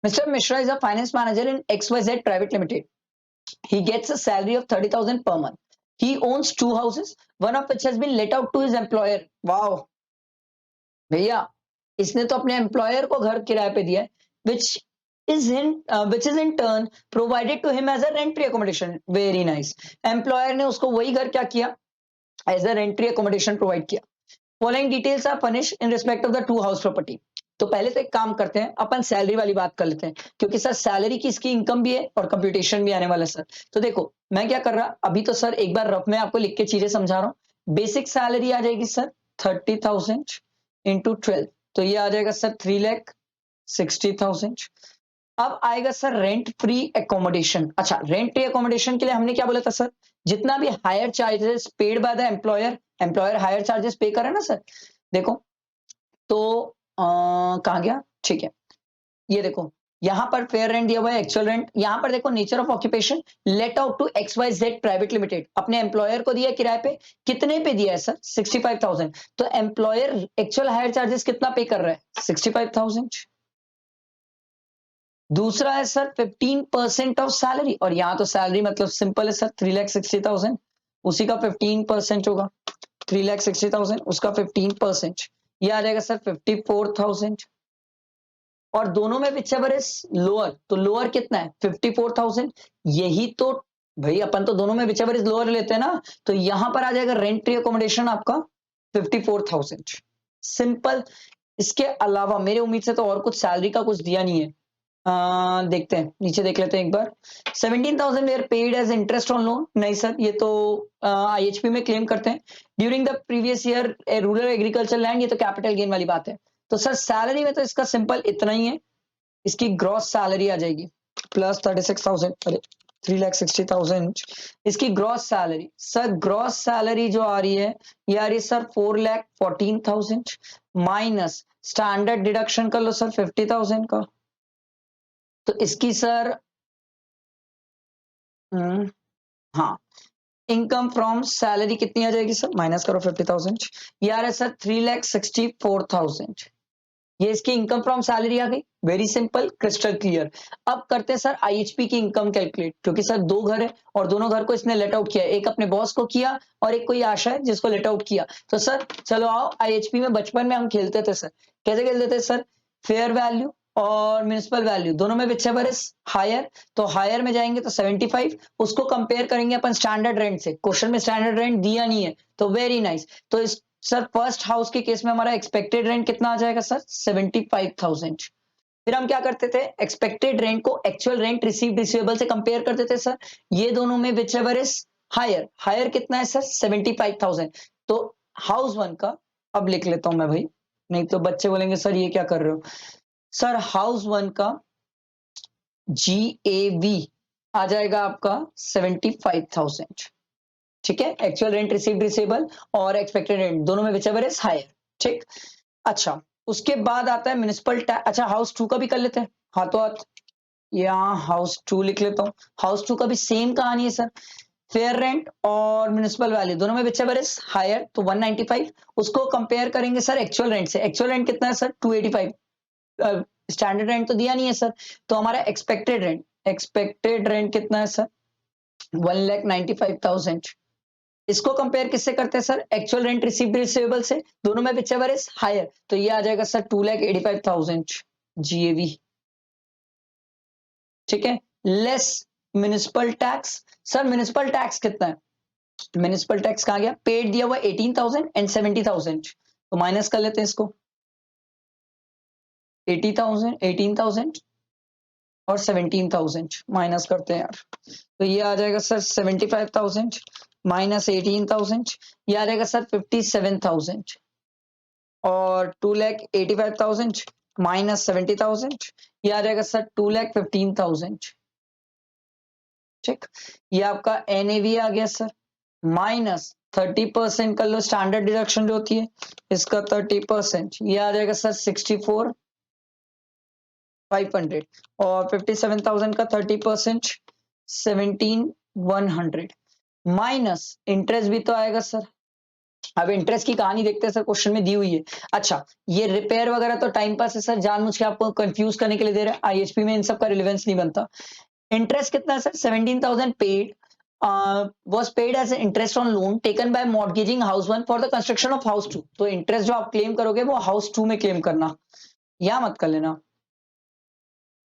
mister Mishra is a finance manager in XYZ Private Limited. He gets a salary of 30,000 per month. He owns 2 houses, one of which has been let out to his employer. Wow, भैया इसने तो अपने employer को घर किराए पे दिया है, which is in turn provided to him as a rent free accommodation. Very nice. Employer ने उसको वही घर क्या किया, as a rent free accommodation provide किया। Following details are furnished in respect of the 2 house property. तो पहले तो एक काम करते हैं, अपन सैलरी वाली बात कर लेते हैं, क्योंकि सर सैलरी की इसकी इनकम भी है और कंप्यूटेशन भी आने वाला है सर। तो देखो मैं क्या कर रहा, अभी तो सर एक बार रफ में आपको लिख के चीजें समझा रहा हूँ। बेसिक सैलरी आ जाएगी सर 30,000 इंटू 12, तो ये आ जाएगा सर 3,60,000। अब आएगा सर रेंट फ्री एकोमोडेशन। अच्छा, रेंट फ्री एकोमोडेशन के लिए हमने क्या बोला था सर, जितना भी higher charges paid by the employer, employer higher charges पे करे ना सर। देखो तो कहाँ गया, ठीक है, ये देखो यहां पर फेयर रेंट दिया हुआ है, एक्चुअल रेंट। यहां पर देखो nature of occupation let out to XYZ private limited, अपने एम्प्लॉयर को दिया किराए पे, कितने पे दिया है सर 65,000। तो एम्प्लॉयर एक्चुअल हायर चार्जेस कितना पे कर रहा है 65,000। दूसरा है सर 15% ऑफ सैलरी, और यहां तो सैलरी मतलब सिंपल है सर 3,60,000, उसी का 15% होगा, 3,60,000 उसका 15%, ये आ जाएगा सर 54,000। और दोनों में विचएवर इज लोअर, तो लोअर कितना है 54,000। यही तो भाई अपन तो दोनों में विचएवर इज लोअर लेते हैं ना, तो यहां पर आ जाएगा रेंट फ्री अकोमोडेशन आपका 54,000, सिंपल। इसके अलावा मेरे उम्मीद से तो और कुछ सैलरी का कुछ दिया नहीं है। देखते हैं नीचे देख लेते हैं एक बार। 17,000 were paid as interest on loan, नहीं सर ये तो IHP में क्लेम करते हैं during the previous year rural agriculture land, ये तो कैपिटल गेन वाली बात है। तो सर सैलरी में तो इसका सिंपल इतना ही है, इसकी ग्रॉस सैलरी आ जाएगी प्लस 36,000, अरे 3,60,000 इसकी gross salary. Sir gross salary जो आ रही है ये आ रही है सर 4,14,000 माइनस स्टैंडर्ड डिडक्शन कर लो सर 50,000 का, तो इसकी सर हाँ इनकम फ्रॉम सैलरी कितनी आ जाएगी सर, माइनस करो 50,000, ये आ रहा है सर 3,64,000, ये इसकी इनकम फ्रॉम सैलरी आ गई। Very simple, crystal clear. अब करते हैं सर IHP की इनकम कैलकुलेट, क्योंकि सर दो घर है और दोनों घर को इसने लेट आउट किया, एक अपने बॉस को किया और एक कोई आशा है जिसको लेट आउट किया। तो सर चलो आओ IHP में बचपन में हम खेलते थे सर, कैसे खेलते थे सर, फेयर वैल्यू और म्युनिसिपल वैल्यू दोनों में विच एवर इज हायर, तो हायर में जाएंगे तो 75, उसको कंपेयर करेंगे अपन स्टैंडर्ड रेंट से। क्वेश्चन में स्टैंडर्ड रेंट दिया नहीं है, तो वेरी नाइस। तो इस सर फर्स्ट हाउस के केस में हमारा एक्सपेक्टेड रेंट कितना आ जाएगा सर? 75,000। फिर हम क्या करते थे, एक्सपेक्टेड रेंट को एक्चुअल रेंट रिसीव्ड रिसीवेबल से कंपेयर करते थे सर। ये दोनों में whichever is higher, higher कितना है सर? 75,000। तो हाउस वन का, अब लिख लेता हूं मैं भाई, नहीं तो बच्चे बोलेंगे सर ये क्या कर रहे हो। सर हाउस वन का GAV आ जाएगा आपका 75,000। ठीक है, एक्चुअल रेंट रिसीव्ड रिसीवेबल और एक्सपेक्टेड रेंट दोनों में विचएवर इज हायर। ठीक, अच्छा उसके बाद आता है म्युनिसिपल टैक्स। अच्छा हाउस टू का भी कर लेते हैं हाथों हाथ, यहाँ हाउस टू लिख लेता हूँ। हाउस टू का भी सेम कहानी है सर, फेयर रेंट और म्युनिसिपल वैल्यू दोनों में विचएवर इज हायर, तो 195। उसको कंपेयर करेंगे सर एक्चुअल रेंट से। एक्चुअल रेंट कितना है सर? 285। स्टैंडर्ड रेंट तो दिया नहीं है सर, तो हमारा एक्सपेक्टेड रेंट कितना है सर? 1,95,000। इसको कंपेयर किससे करते हैं sir? Actual rent received receivable से, दोनों में विचएवर इज हायर, तो ये आ जाएगा सर 2,85,000 GAV। ठीक है, less municipal tax. Sir municipal tax कितना है? म्युनिसिपल टैक्स कहां गया? पेड दिया हुआ 18,000 एंड 70,000, तो माइनस कर लेते हैं इसको। 80,000, 18,000 और 17,000 माइनस करते हैं यार, तो ये आ जाएगा सर 75,000 माइनस 18,000, ये आ जाएगा सर 57,000 और 2,85,000 माइनस 70,000, ये आ जाएगा सर 2,15,000। ठीक, ये आपका NAV आ गया सर, माइनस 30% कर लो, स्टैंडर्ड डिडक्शन जो होती है इसका 30%, ये आ जाएगा सर 64,500 और 57,000 का 30% 17,100 माइनस इंटरेस्ट भी तो आएगा सर। अब इंटरेस्ट की कहानी देखते हैं सर, क्वेश्चन में दी हुई है। अच्छा ये रिपेयर वगैरह तो टाइम पास है सर, जानबूझ के आपको कंफ्यूज करने के लिए दे रहे हैं, IHP में इन सब का रिलेवेंस नहीं बनता। इंटरेस्ट कितना है sir? 17,000 paid was paid as interest on loan taken by mortgaging house one for the construction of house two। तो इंटरेस्ट जो आप क्लेम करोगे वो हाउस टू में क्लेम करना, या मत कर लेना।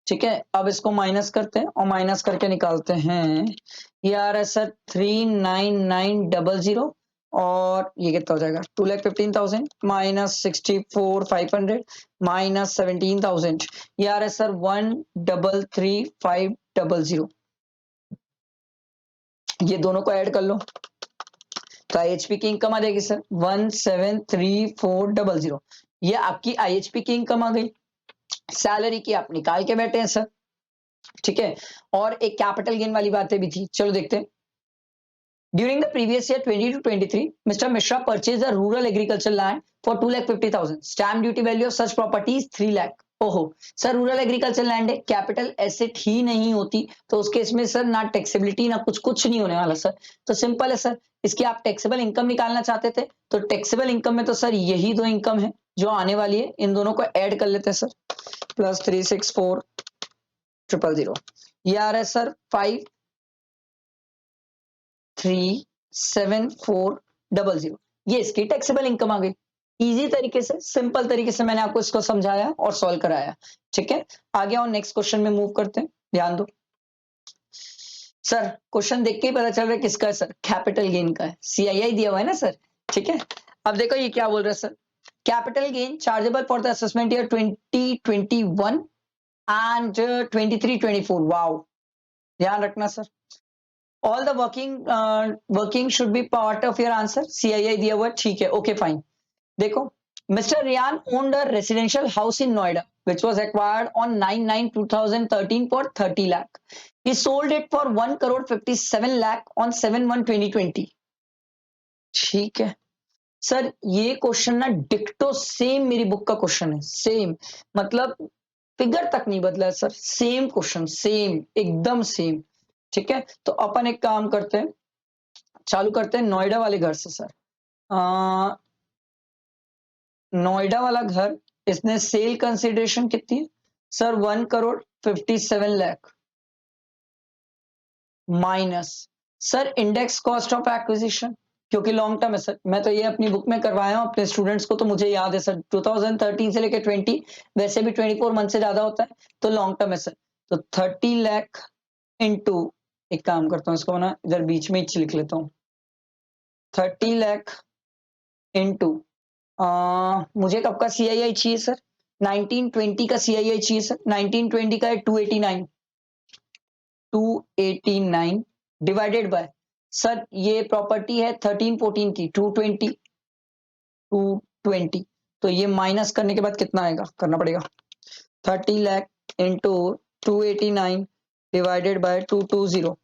ठीक है, अब इसको माइनस करते हैं और माइनस करके निकालते हैं, ये आ रहा है सर 39900 और ये कितना हो जाएगा? 2,15,000 माइनस 64,500 माइनस 17,000, ये आ रहा है सर 1,33,500। ये दोनों को ऐड कर लो तो IHP की इनकम आ जाएगी सर 1,73,400। ये आपकी IHP की इनकम आ गई। सैलरी की आप निकाल के बैठे हैं सर। ठीक है, और एक कैपिटल गेन वाली बातें भी थी, चलो देखते हैं। During the previous year 20 to 23, Mr. Mishra purchased a rural agricultural land for 2,50,000. Stamp duty value of such property is 3 lakh. ओहो सर, रूरल एग्रीकल्चर लैंड है, कैपिटल एसेट ही नहीं होती, तो उस केस में सर ना टैक्सेबिलिटी ना कुछ नहीं होने वाला सर। तो सिंपल है सर, इसकी आप टैक्सेबल इनकम निकालना चाहते थे, तो टैक्सेबल इनकम में तो सर यही दो इनकम है जो आने वाली है, इन दोनों को ऐड कर लेते हैं सर। प्लस 364,000, ये आ रहा है सर 5,374,000, ये इसकी टैक्सेबल इनकम आ गई। इजी तरीके से, सिंपल तरीके से मैंने आपको इसको समझाया और सॉल्व कराया। ठीक है, आगे और नेक्स्ट क्वेश्चन में मूव करते हैं, ध्यान दो। सर क्वेश्चन देख के ही पता चल रहा है किसका है सर, कैपिटल गेन का है, CII दिया हुआ है ना सर। ठीक है, अब देखो ये क्या बोल रहा है sir, capital gain chargeable for the assessment year 2021 and 23-24। Wow, ध्यान रखना sir, all the working should be part of your answer. CII दिया हुआ है, ठीक है, ओके फाइन। देखो, mister Ryan owned a residential house in Noida which was acquired on 9/9/2013 for 30 lakh. He sold it for 1,57 lakh on 7/1/2020। ठीक है sir, ये question ना डिक्टो सेम मेरी बुक का क्वेश्चन है, सेम, मतलब फिगर तक नहीं बदला है सर, सेम क्वेश्चन, सेम एकदम सेम। ठीक है, तो अपन एक काम करते हैं, चालू करते हैं नोएडा वाले घर से सर। नोएडा वाला घर, इसने सेल कंसिडरेशन कितनी है sir? 1,57 lakh minus sir index cost of acquisition क्योंकि लॉन्ग टर्म है सर। मैं तो ये अपनी बुक में करवाया हूँ अपने स्टूडेंट्स को, तो मुझे याद है सर 2013 से लेकर 20, वैसे भी 24 मंथ से ज्यादा होता है, तो लॉन्ग टर्म है सर। तो 30 लाख इंटू, एक काम करता हूँ इसको ना इधर बीच में ही लिख लेता हूँ, 30 लाख इंटू मुझे कब का CII चाहिए सर, 1920 का CII चाहिए सर। 1920 का है 289, 289 डिवाइडेड बाय सर, ये प्रॉपर्टी है 1314 की 220, 220, तो ये माइनस करने के बाद कितना आएगा, करना पड़ेगा 30 लाख इंटू 289 डिवाइडेड बाय 220,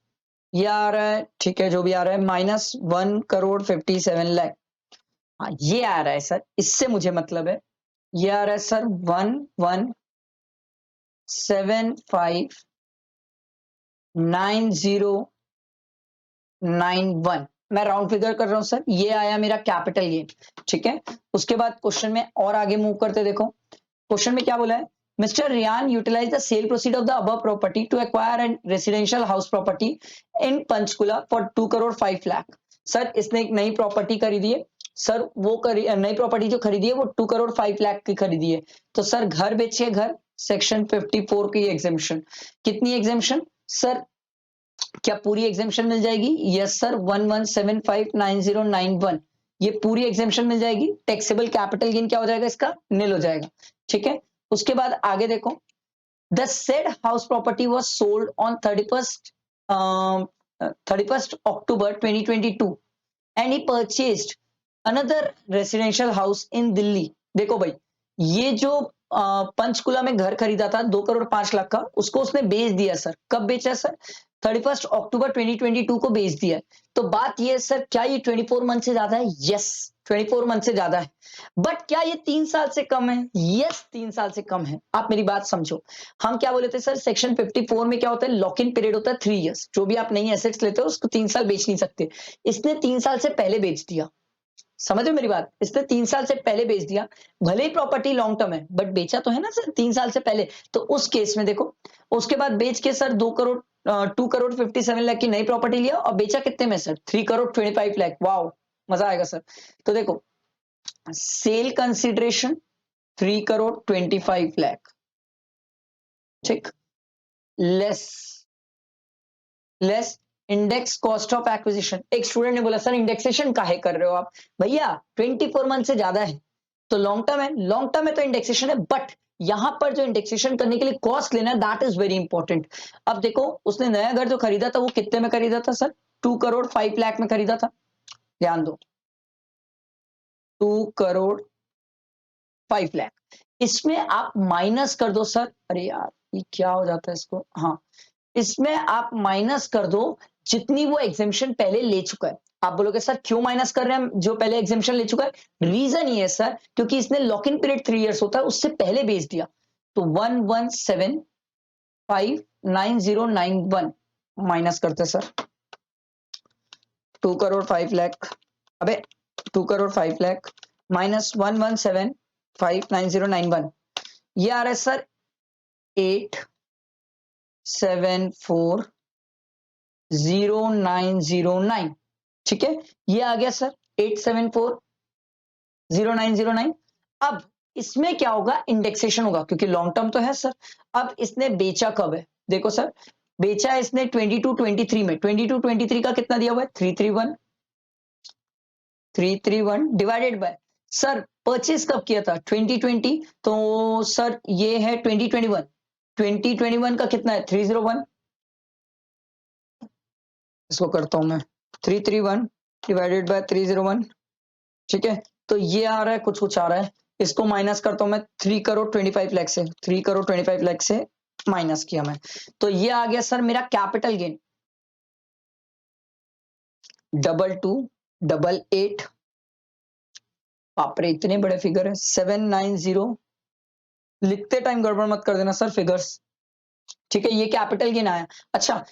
ये आ रहा है, ठीक है जो भी आ रहा है, माइनस 1,57,00,000। हाँ ये आ रहा है सर, इससे मुझे मतलब है, ये आ रहा है सर 11,75,90,91। मैं राउंड फिगर कर रहा हूं सर, ये आया मेरा कैपिटल गेन। ठीक है, उसके बाद क्वेश्चन में और आगे मूव करते, देखो क्वेश्चन में क्या बोला है, mister Ryan utilize the sale proceed of the above property to acquire an residential house property in Panchkula for 2 crore 5 lakh. Sir इसने एक नई प्रॉपर्टी खरीदी है सर, वो नई प्रॉपर्टी जो खरीदी है वो 2 करोड़ 5 लाख की खरीदी है। तो सर घर बेचे, घर सेक्शन 54 की एग्जेम्पशन, कितनी एग्जेम्पशन सर, क्या पूरी एग्जेम्पशन मिल जाएगी, यस सर 11759091, ये पूरी एग्जेम्पशन मिल जाएगी। टैक्सेबल कैपिटल गेन क्या हो जाएगा इसका, निल हो जाएगा। ठीक है, उसके बाद आगे देखो, the said house property was sold on 31st October 2022 and he purchased another residential house in Delhi. देखो भाई, ये जो पंचकुला में घर खरीदा था 2 करोड़ 5 लाख का, उसको उसने बेच दिया सर। कब बेचा सर, 31 अक्टूबर 2022 को बेच दिया है। तो बात ये है सर, क्या ये 24 मंथ से ज्यादा है, यस 24 मंथ से ज्यादा है। बट क्या ये 3 साल से कम है, यस 3 साल से कम है। आप मेरी बात समझो, हम क्या बोले थे सर, सेक्शन 54 में क्या होता है, लॉक इन पीरियड होता है 3 इयर्स। जो भी आप नई एसेट्स लेते हो उसको 3 साल बेच नहीं सकते। इसने 3 साल से पहले बेच दिया, समझो मेरी बात, इसने 3 साल से पहले बेच दिया। भले ही प्रॉपर्टी लॉन्ग टर्म है बट बेचा तो है ना सर 3 साल से पहले। तो उस केस में देखो, उसके बाद बेच के सर 2 करोड़ 57 लाख की नई प्रॉपर्टी लिया, और बेचा कितने में सर, 3 करोड़ 25 लाख। वाओ, मजा आएगा सर। तो देखो, सेल कंसिडरेशन 3 करोड़ 25 लाख, ठीक, less less index cost of acquisition. एक स्टूडेंट ने बोला सर इंडेक्सेशन काहे कर रहे हो आप, भैया 24 मंथ से ज्यादा है तो लॉन्ग टर्म है, लॉन्ग टर्म है तो इंडेक्सेशन है, बट यहां पर जो इंडेक्सेशन करने के लिए कॉस्ट लेना है दैट इज वेरी इंपॉर्टेंट। अब देखो, उसने नया घर जो खरीदा था वो कितने में खरीदा था सर, 2 करोड़ 5 लाख में खरीदा था। ध्यान दो, 2 करोड़ 5 लाख, इसमें आप माइनस कर दो सर, अरे यार ये क्या हो जाता है इसको, हाँ, इसमें आप माइनस कर दो जितनी वो एग्जेम्पशन पहले ले चुका है। आप बोलोगे सर क्यों माइनस कर रहे हैं हम, जो पहले एग्जेम्पशन ले चुका है, रीजन ये है सर क्योंकि इसने लॉक इन पीरियड 3 इयर्स होता है, उससे पहले बेच दिया। तो 11759091 माइनस करते सर, 2 करोड़ 5 लाख, अबे 2 करोड़ 5 लाख माइनस 11759091, ये आ रहा है सर 8740909। ठीक है, ये आ गया सर 8740909। अब इसमें क्या होगा, इंडेक्सेशन होगा क्योंकि लॉन्ग टर्म तो है सर। अब इसने बेचा कब है, देखो सर, बेचा है इसने 22-23 में, 22-23 का कितना दिया हुआ है, 331 डिवाइडेड बाय सर, परचेज कब किया था 2020, तो सर ये है 2021, 2021 का कितना है 301, इसको करता हूं मैं 331 डिवाइडेड बाय 301। ठीक है, तो ये आ रहा है, कुछ कुछ आ रहा है, इसको माइनस करता हूं मैं 3 करोड़ 25 लाख से, 3 करोड़ 25 लाख से माइनस किया मैं, तो ये आ गया सर मेरा कैपिटल गेन 2288, बाप रे इतने बड़े फिगर है, 790, लिखते टाइम गड़बड़ मत कर देना सर फिगर्स। ठीक है, ये कैपिटल गेन आया। अच्छा,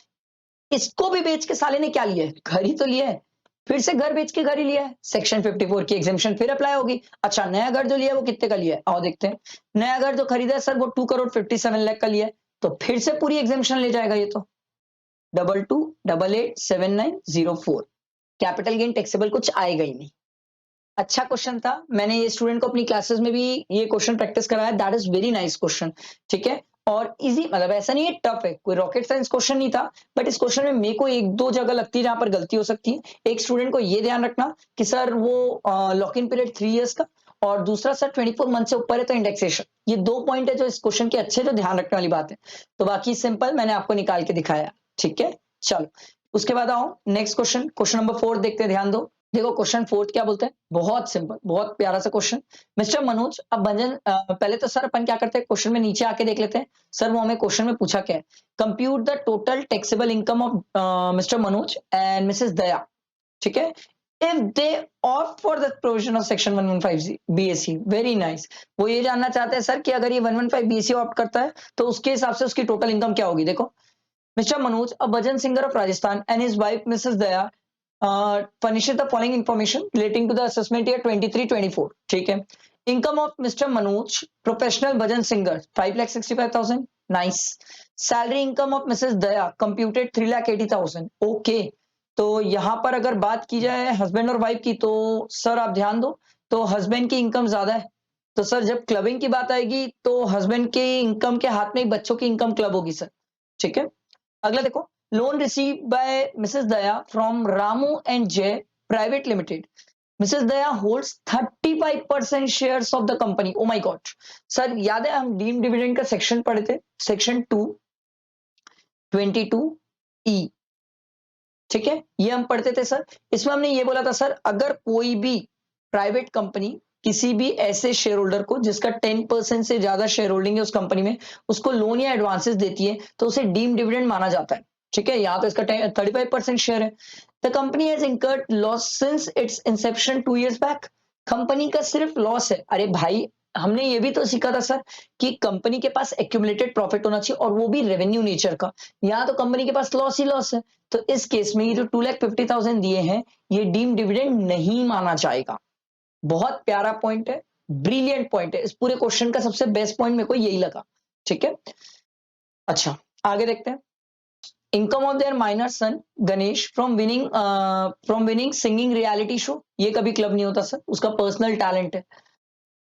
इसको भी बेच के साले ने क्या लिया है, घर ही तो लिया है, फिर से घर बेच के घर ही लिया है, सेक्शन 54 की एग्जेम्पशन फिर अप्लाई होगी। अच्छा, नया घर जो लिया है वो कितने का लिया है, आओ देखते हैं। नया घर जो खरीदा है सर वो 2 करोड़ 57 लाख का लिया है, तो फिर से पूरी एग्जेम्पशन ले जाएगा ये तो, 22887904। कैपिटल गेन टैक्सेबल कुछ आएगा ही नहीं। अच्छा क्वेश्चन था, मैंने ये स्टूडेंट को अपनी क्लासेस में भी ये क्वेश्चन प्रैक्टिस कराया, that is very nice question, ठीक है। और इजी, मतलब ऐसा नहीं है टफ है, कोई रॉकेट साइंस क्वेश्चन नहीं था, बट इस क्वेश्चन में मेरे को एक दो जगह लगती है जहां पर गलती हो सकती है। एक स्टूडेंट को ये ध्यान रखना कि सर वो लॉक इन पीरियड 3 इयर्स का, और दूसरा सर 24 मंथ से ऊपर है तो इंडेक्सेशन, ये 2 पॉइंट है जो इस क्वेश्चन के अच्छे जो ध्यान रखने वाली बात है। तो बाकी सिंपल मैंने आपको निकाल के दिखाया, ठीक है। चलो उसके बाद आओ नेक्स्ट क्वेश्चन, क्वेश्चन नंबर 4 देखते हैं, ध्यान दो। देखो क्वेश्चन 4 क्या बोलते हैं, बहुत सिंपल, बहुत प्यारा सा क्वेश्चन। मिस्टर मनोज, अब भंजन पहले तो सर अपन क्या करते हैं, क्वेश्चन में नीचे आके देख लेते हैं सर वो हमें क्वेश्चन में पूछा क्या है। Compute the total taxable income of mister Manoj and Mrs Daya, ठीक है, if they opt for the provision of section 115 BSC. Very nice. वो ये जानना चाहते हैं सर कि अगर ये 115 बीएससी ऑप्ट करता है तो उसके हिसाब से उसकी टोटल इनकम क्या होगी। देखो, Mr. Manoj, a bhajan singer of Rajasthan, and his wife Mrs. Daya furnishes the following information relating to the assessment year 23-24. ठीक है। Income of Mr. Manoj, professional bhajan singer, 5,65,000. Nice. Salary income of Mrs. Daya computed 3,80,000. Okay. तो यहाँ पर अगर बात की जाए husband और वाइफ की, तो सर आप ध्यान दो, तो हस्बैंड की इनकम ज्यादा है, तो सर जब क्लबिंग की बात आएगी तो हस्बैंड के इनकम के हाथ में ही बच्चों की इनकम क्लब होगी सर, ठीक है। अगला देखो, loan receive by Mrs Daya from Ramu and Jay private limited. Mrs Daya holds 35% shares of the company. Oh my God sir, याद है हम डीम डिविडेंड का सेक्शन पढ़े थे, सेक्शन 222E, ठीक है, ये हम पढ़ते थे सर। इसमें हमने ये बोला था सर, अगर कोई भी प्राइवेट कंपनी किसी भी ऐसे शेयर होल्डर को जिसका 10% से ज्यादा शेयर होल्डिंग है उस कंपनी में, उसको लोन या एडवांसेस देती है तो उसे डीम डिविडेंड माना जाता है, ठीक है। यहाँ तो इसका 35% शेयर है। The company has incurred loss since its inception 2 years back. Company का सिर्फ लॉस है। अरे भाई, हमने ये भी तो सीखा था सर कि कंपनी के पास एक्यूमुलेटेड प्रॉफिट होना चाहिए, और वो भी रेवेन्यू नेचर का। यहाँ तो कंपनी के पास लॉस ही लॉस है, तो इस केस में ये जो 2,50,000 दिए हैं ये डीम डिविडेंड नहीं माना जाएगा। बहुत प्यारा पॉइंट है, ब्रिलियंट पॉइंट है, इस पूरे क्वेश्चन का सबसे बेस्ट पॉइंट मेरे को यही लगा, ठीक है। अच्छा आगे देखते हैं। Income of their minor son Ganesh from winning singing reality show. ये कभी क्लब नहीं होता सर, उसका पर्सनल टैलेंट है।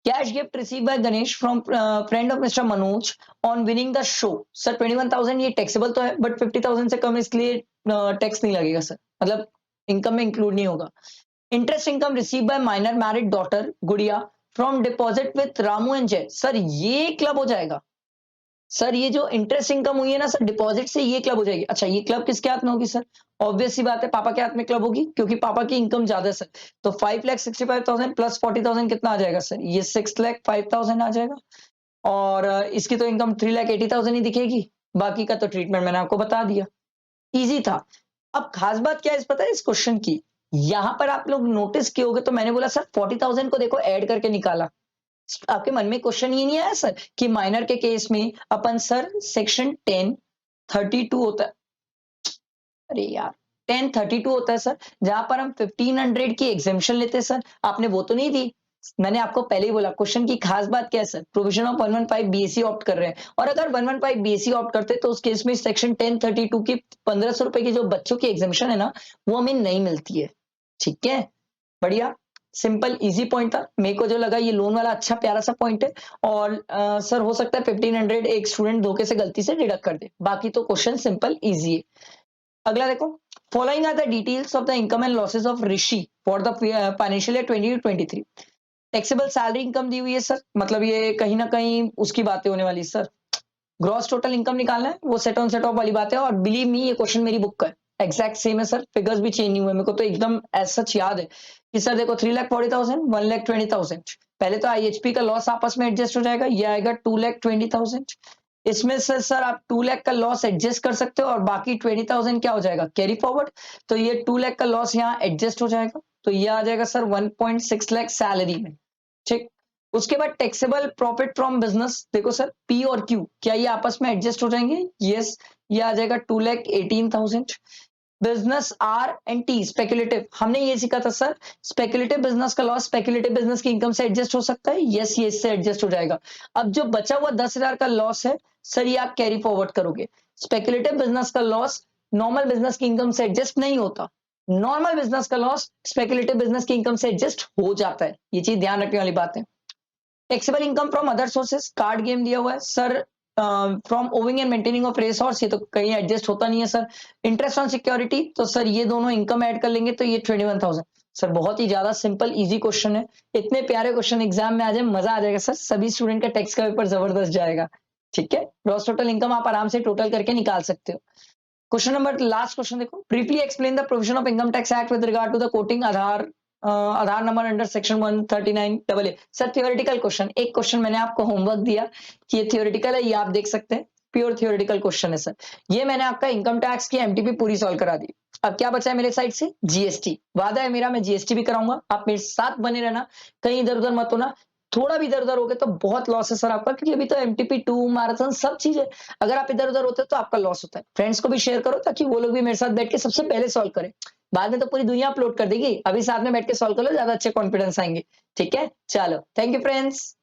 Cash gift receive by Ganesh from friend of mister Manoj on winning the show. Sir 21,000 ये टैक्सेबल तो है, बट 50,000 से कम, इसलिए टैक्स नहीं लगेगा सर, मतलब इनकम में इंक्लूड नहीं होगा। Interest income receive by minor married daughter Gudiya from deposit with Ramu and Jay. Sir ये क्लब हो जाएगा सर, ये जो इंटरेस्ट इनकम हुई है ना सर डिपॉजिट से, ये क्लब हो जाएगी। अच्छा ये क्लब किसके हाथ में होगी सर, ऑब्वियस सी बात है पापा के हाथ में क्लब होगी, क्योंकि पापा की इनकम ज्यादा है सर। तो 5,65,000 प्लस 40,000 कितना आ जाएगा सर, ये 6,05,000 आ जाएगा। और इसकी तो इनकम 3,80,000 ही दिखेगी, बाकी का तो ट्रीटमेंट मैंने आपको बता दिया, इजी था। अब खास बात क्या है पता है इस क्वेश्चन की, यहां पर आप लोग नोटिस किए होगे, तो मैंने बोला सर 40,000 को देखो ऐड करके निकाला। आपके मन में क्वेश्चन ये नहीं आया सर कि माइनर के केस में अपन सर सेक्शन 1032 होता है, अरे यार 1032 होता है सर, जहां पर हम 1500 की एग्जेम्पशन लेते हैं सर, आपने वो तो नहीं दी। मैंने आपको पहले ही बोला क्वेश्चन की खास बात क्या है sir, provision of 115 BSc opt कर रहे हैं, और अगर 115 बीएससी ऑप्ट करते तो उस केस में सेक्शन 1032 की 1,500 रुपए की जो बच्चों की एग्जेम्पशन है ना, वो हमें नहीं मिलती है, ठीक है। बढ़िया, सिंपल इजी पॉइंट था, मेरे को जो लगा ये लोन वाला अच्छा प्यारा सा पॉइंट है। और सर हो सकता है 1500 एक स्टूडेंट धोखे से गलती से डिडक्ट कर दे, बाकी तो क्वेश्चन सिंपल इजी है। अगला देखो, following are the details of the income and losses of Rishi for the financial year 2023। Taxable salary income दी हुई है सर, मतलब ये कहीं ना कहीं उसकी बातें होने वाली सर। ग्रॉस टोटल इनकम निकालना है, वो सेट ऑन सेट ऑफ वाली बात है, और बिलीव मी ये क्वेश्चन मेरी बुक का है, एग्जैक्ट सेम है सर, फिगर्स भी चेंज नहीं हुए, मेरे को तो एकदम एज सच याद है कि सर देखो 3,40,000 1,20,000, पहले तो आईएचपी का लॉस आपस में एडजस्ट हो जाएगा, ये आएगा 2,20,000। इसमें से सर आप 2 लाख का लॉस एडजस्ट कर सकते हो, और बाकी 20,000 क्या हो जाएगा कैरी फॉरवर्ड, तो ये 2 लाख का लॉस यहाँ एडजस्ट हो जाएगा, तो ये आ जाएगा सर 1.6 लाख सैलरी में, ठीक। उसके बाद टैक्सेबल प्रॉफिट फ्रॉम बिजनेस, देखो सर पी और क्यू क्या ये आपस में एडजस्ट हो जाएंगे, यस, ये आ जाएगा 2,18,000। Business R and T speculative, हमने ये सीखा था सर, स्पेकुलेटिव बिजनेस का लॉस स्पेकुलेटिव बिजनेस की इनकम से एडजस्ट हो सकता है, यस ये इससे एडजस्ट हो जाएगा। अब जो बचा हुआ 10,000 का लॉस है सर, ये आप कैरी फॉरवर्ड करोगे। स्पेकुलेटिव बिजनेस का लॉस नॉर्मल बिजनेस की इनकम से एडजस्ट नहीं होता, नॉर्मल बिजनेस का लॉस स्पेकुलेटिव बिजनेस की इनकम से एडजस्ट हो जाता है, ये चीज ध्यान रखने वाली बात है। Taxable income from other sources, card game दिया हुआ है sir, from owing and maintaining of race horse, ये तो कहीं एडजस्ट होता नहीं है सर। इंटरेस्ट ऑन सिक्योरिटी, तो सर ये दोनों इनकम ऐड कर लेंगे तो ये 21,000। सर बहुत ही ज्यादा सिंपल इजी क्वेश्चन है, इतने प्यारे क्वेश्चन एग्जाम में आ जाए मजा आ जाएगा सर, सभी स्टूडेंट का टैक्स का पेपर जबरदस्त जाएगा। ठीक है, ग्रॉस टोटल इनकम आप आराम से टोटल करके निकाल सकते हो। क्वेश्चन नंबर लास्ट क्वेश्चन देखो, briefly explain the provision of income tax act with regard to the quoting Aadhaar number under section 139AA। Sir theoretical question, एक क्वेश्चन मैंने आपको होमवर्क दिया कि ये थियोरेटिकल है, ये आप देख सकते हैं, प्योर थियोरेटिकल क्वेश्चन है सर। ये मैंने आपका इनकम टैक्स की एमटीपी पूरी सॉल्व करा दी। अब क्या बचा है मेरे साइड से, जीएसटी। वादा है मेरा, मैं जीएसटी भी कराऊंगा, आप मेरे साथ बने रहना, कहीं इधर उधर मत होना। थोड़ा भी इधर उधर हो गए तो बहुत लॉस है सर आपका, क्योंकि अभी तो एमटीपी 2 मैराथन सब चीजें, अगर आप इधर उधर होते तो आपका लॉस होता है। फ्रेंड्स को भी शेयर करो ताकि वो लोग भी मेरे साथ बैठ के सबसे पहले सॉल्व करें, बाद में तो पूरी दुनिया अपलोड कर देगी, अभी साथ में बैठ के सॉल्व कर लो, ज्यादा अच्छे कॉन्फिडेंस आएंगे। ठीक है, चलो थैंक यू फ्रेंड्स।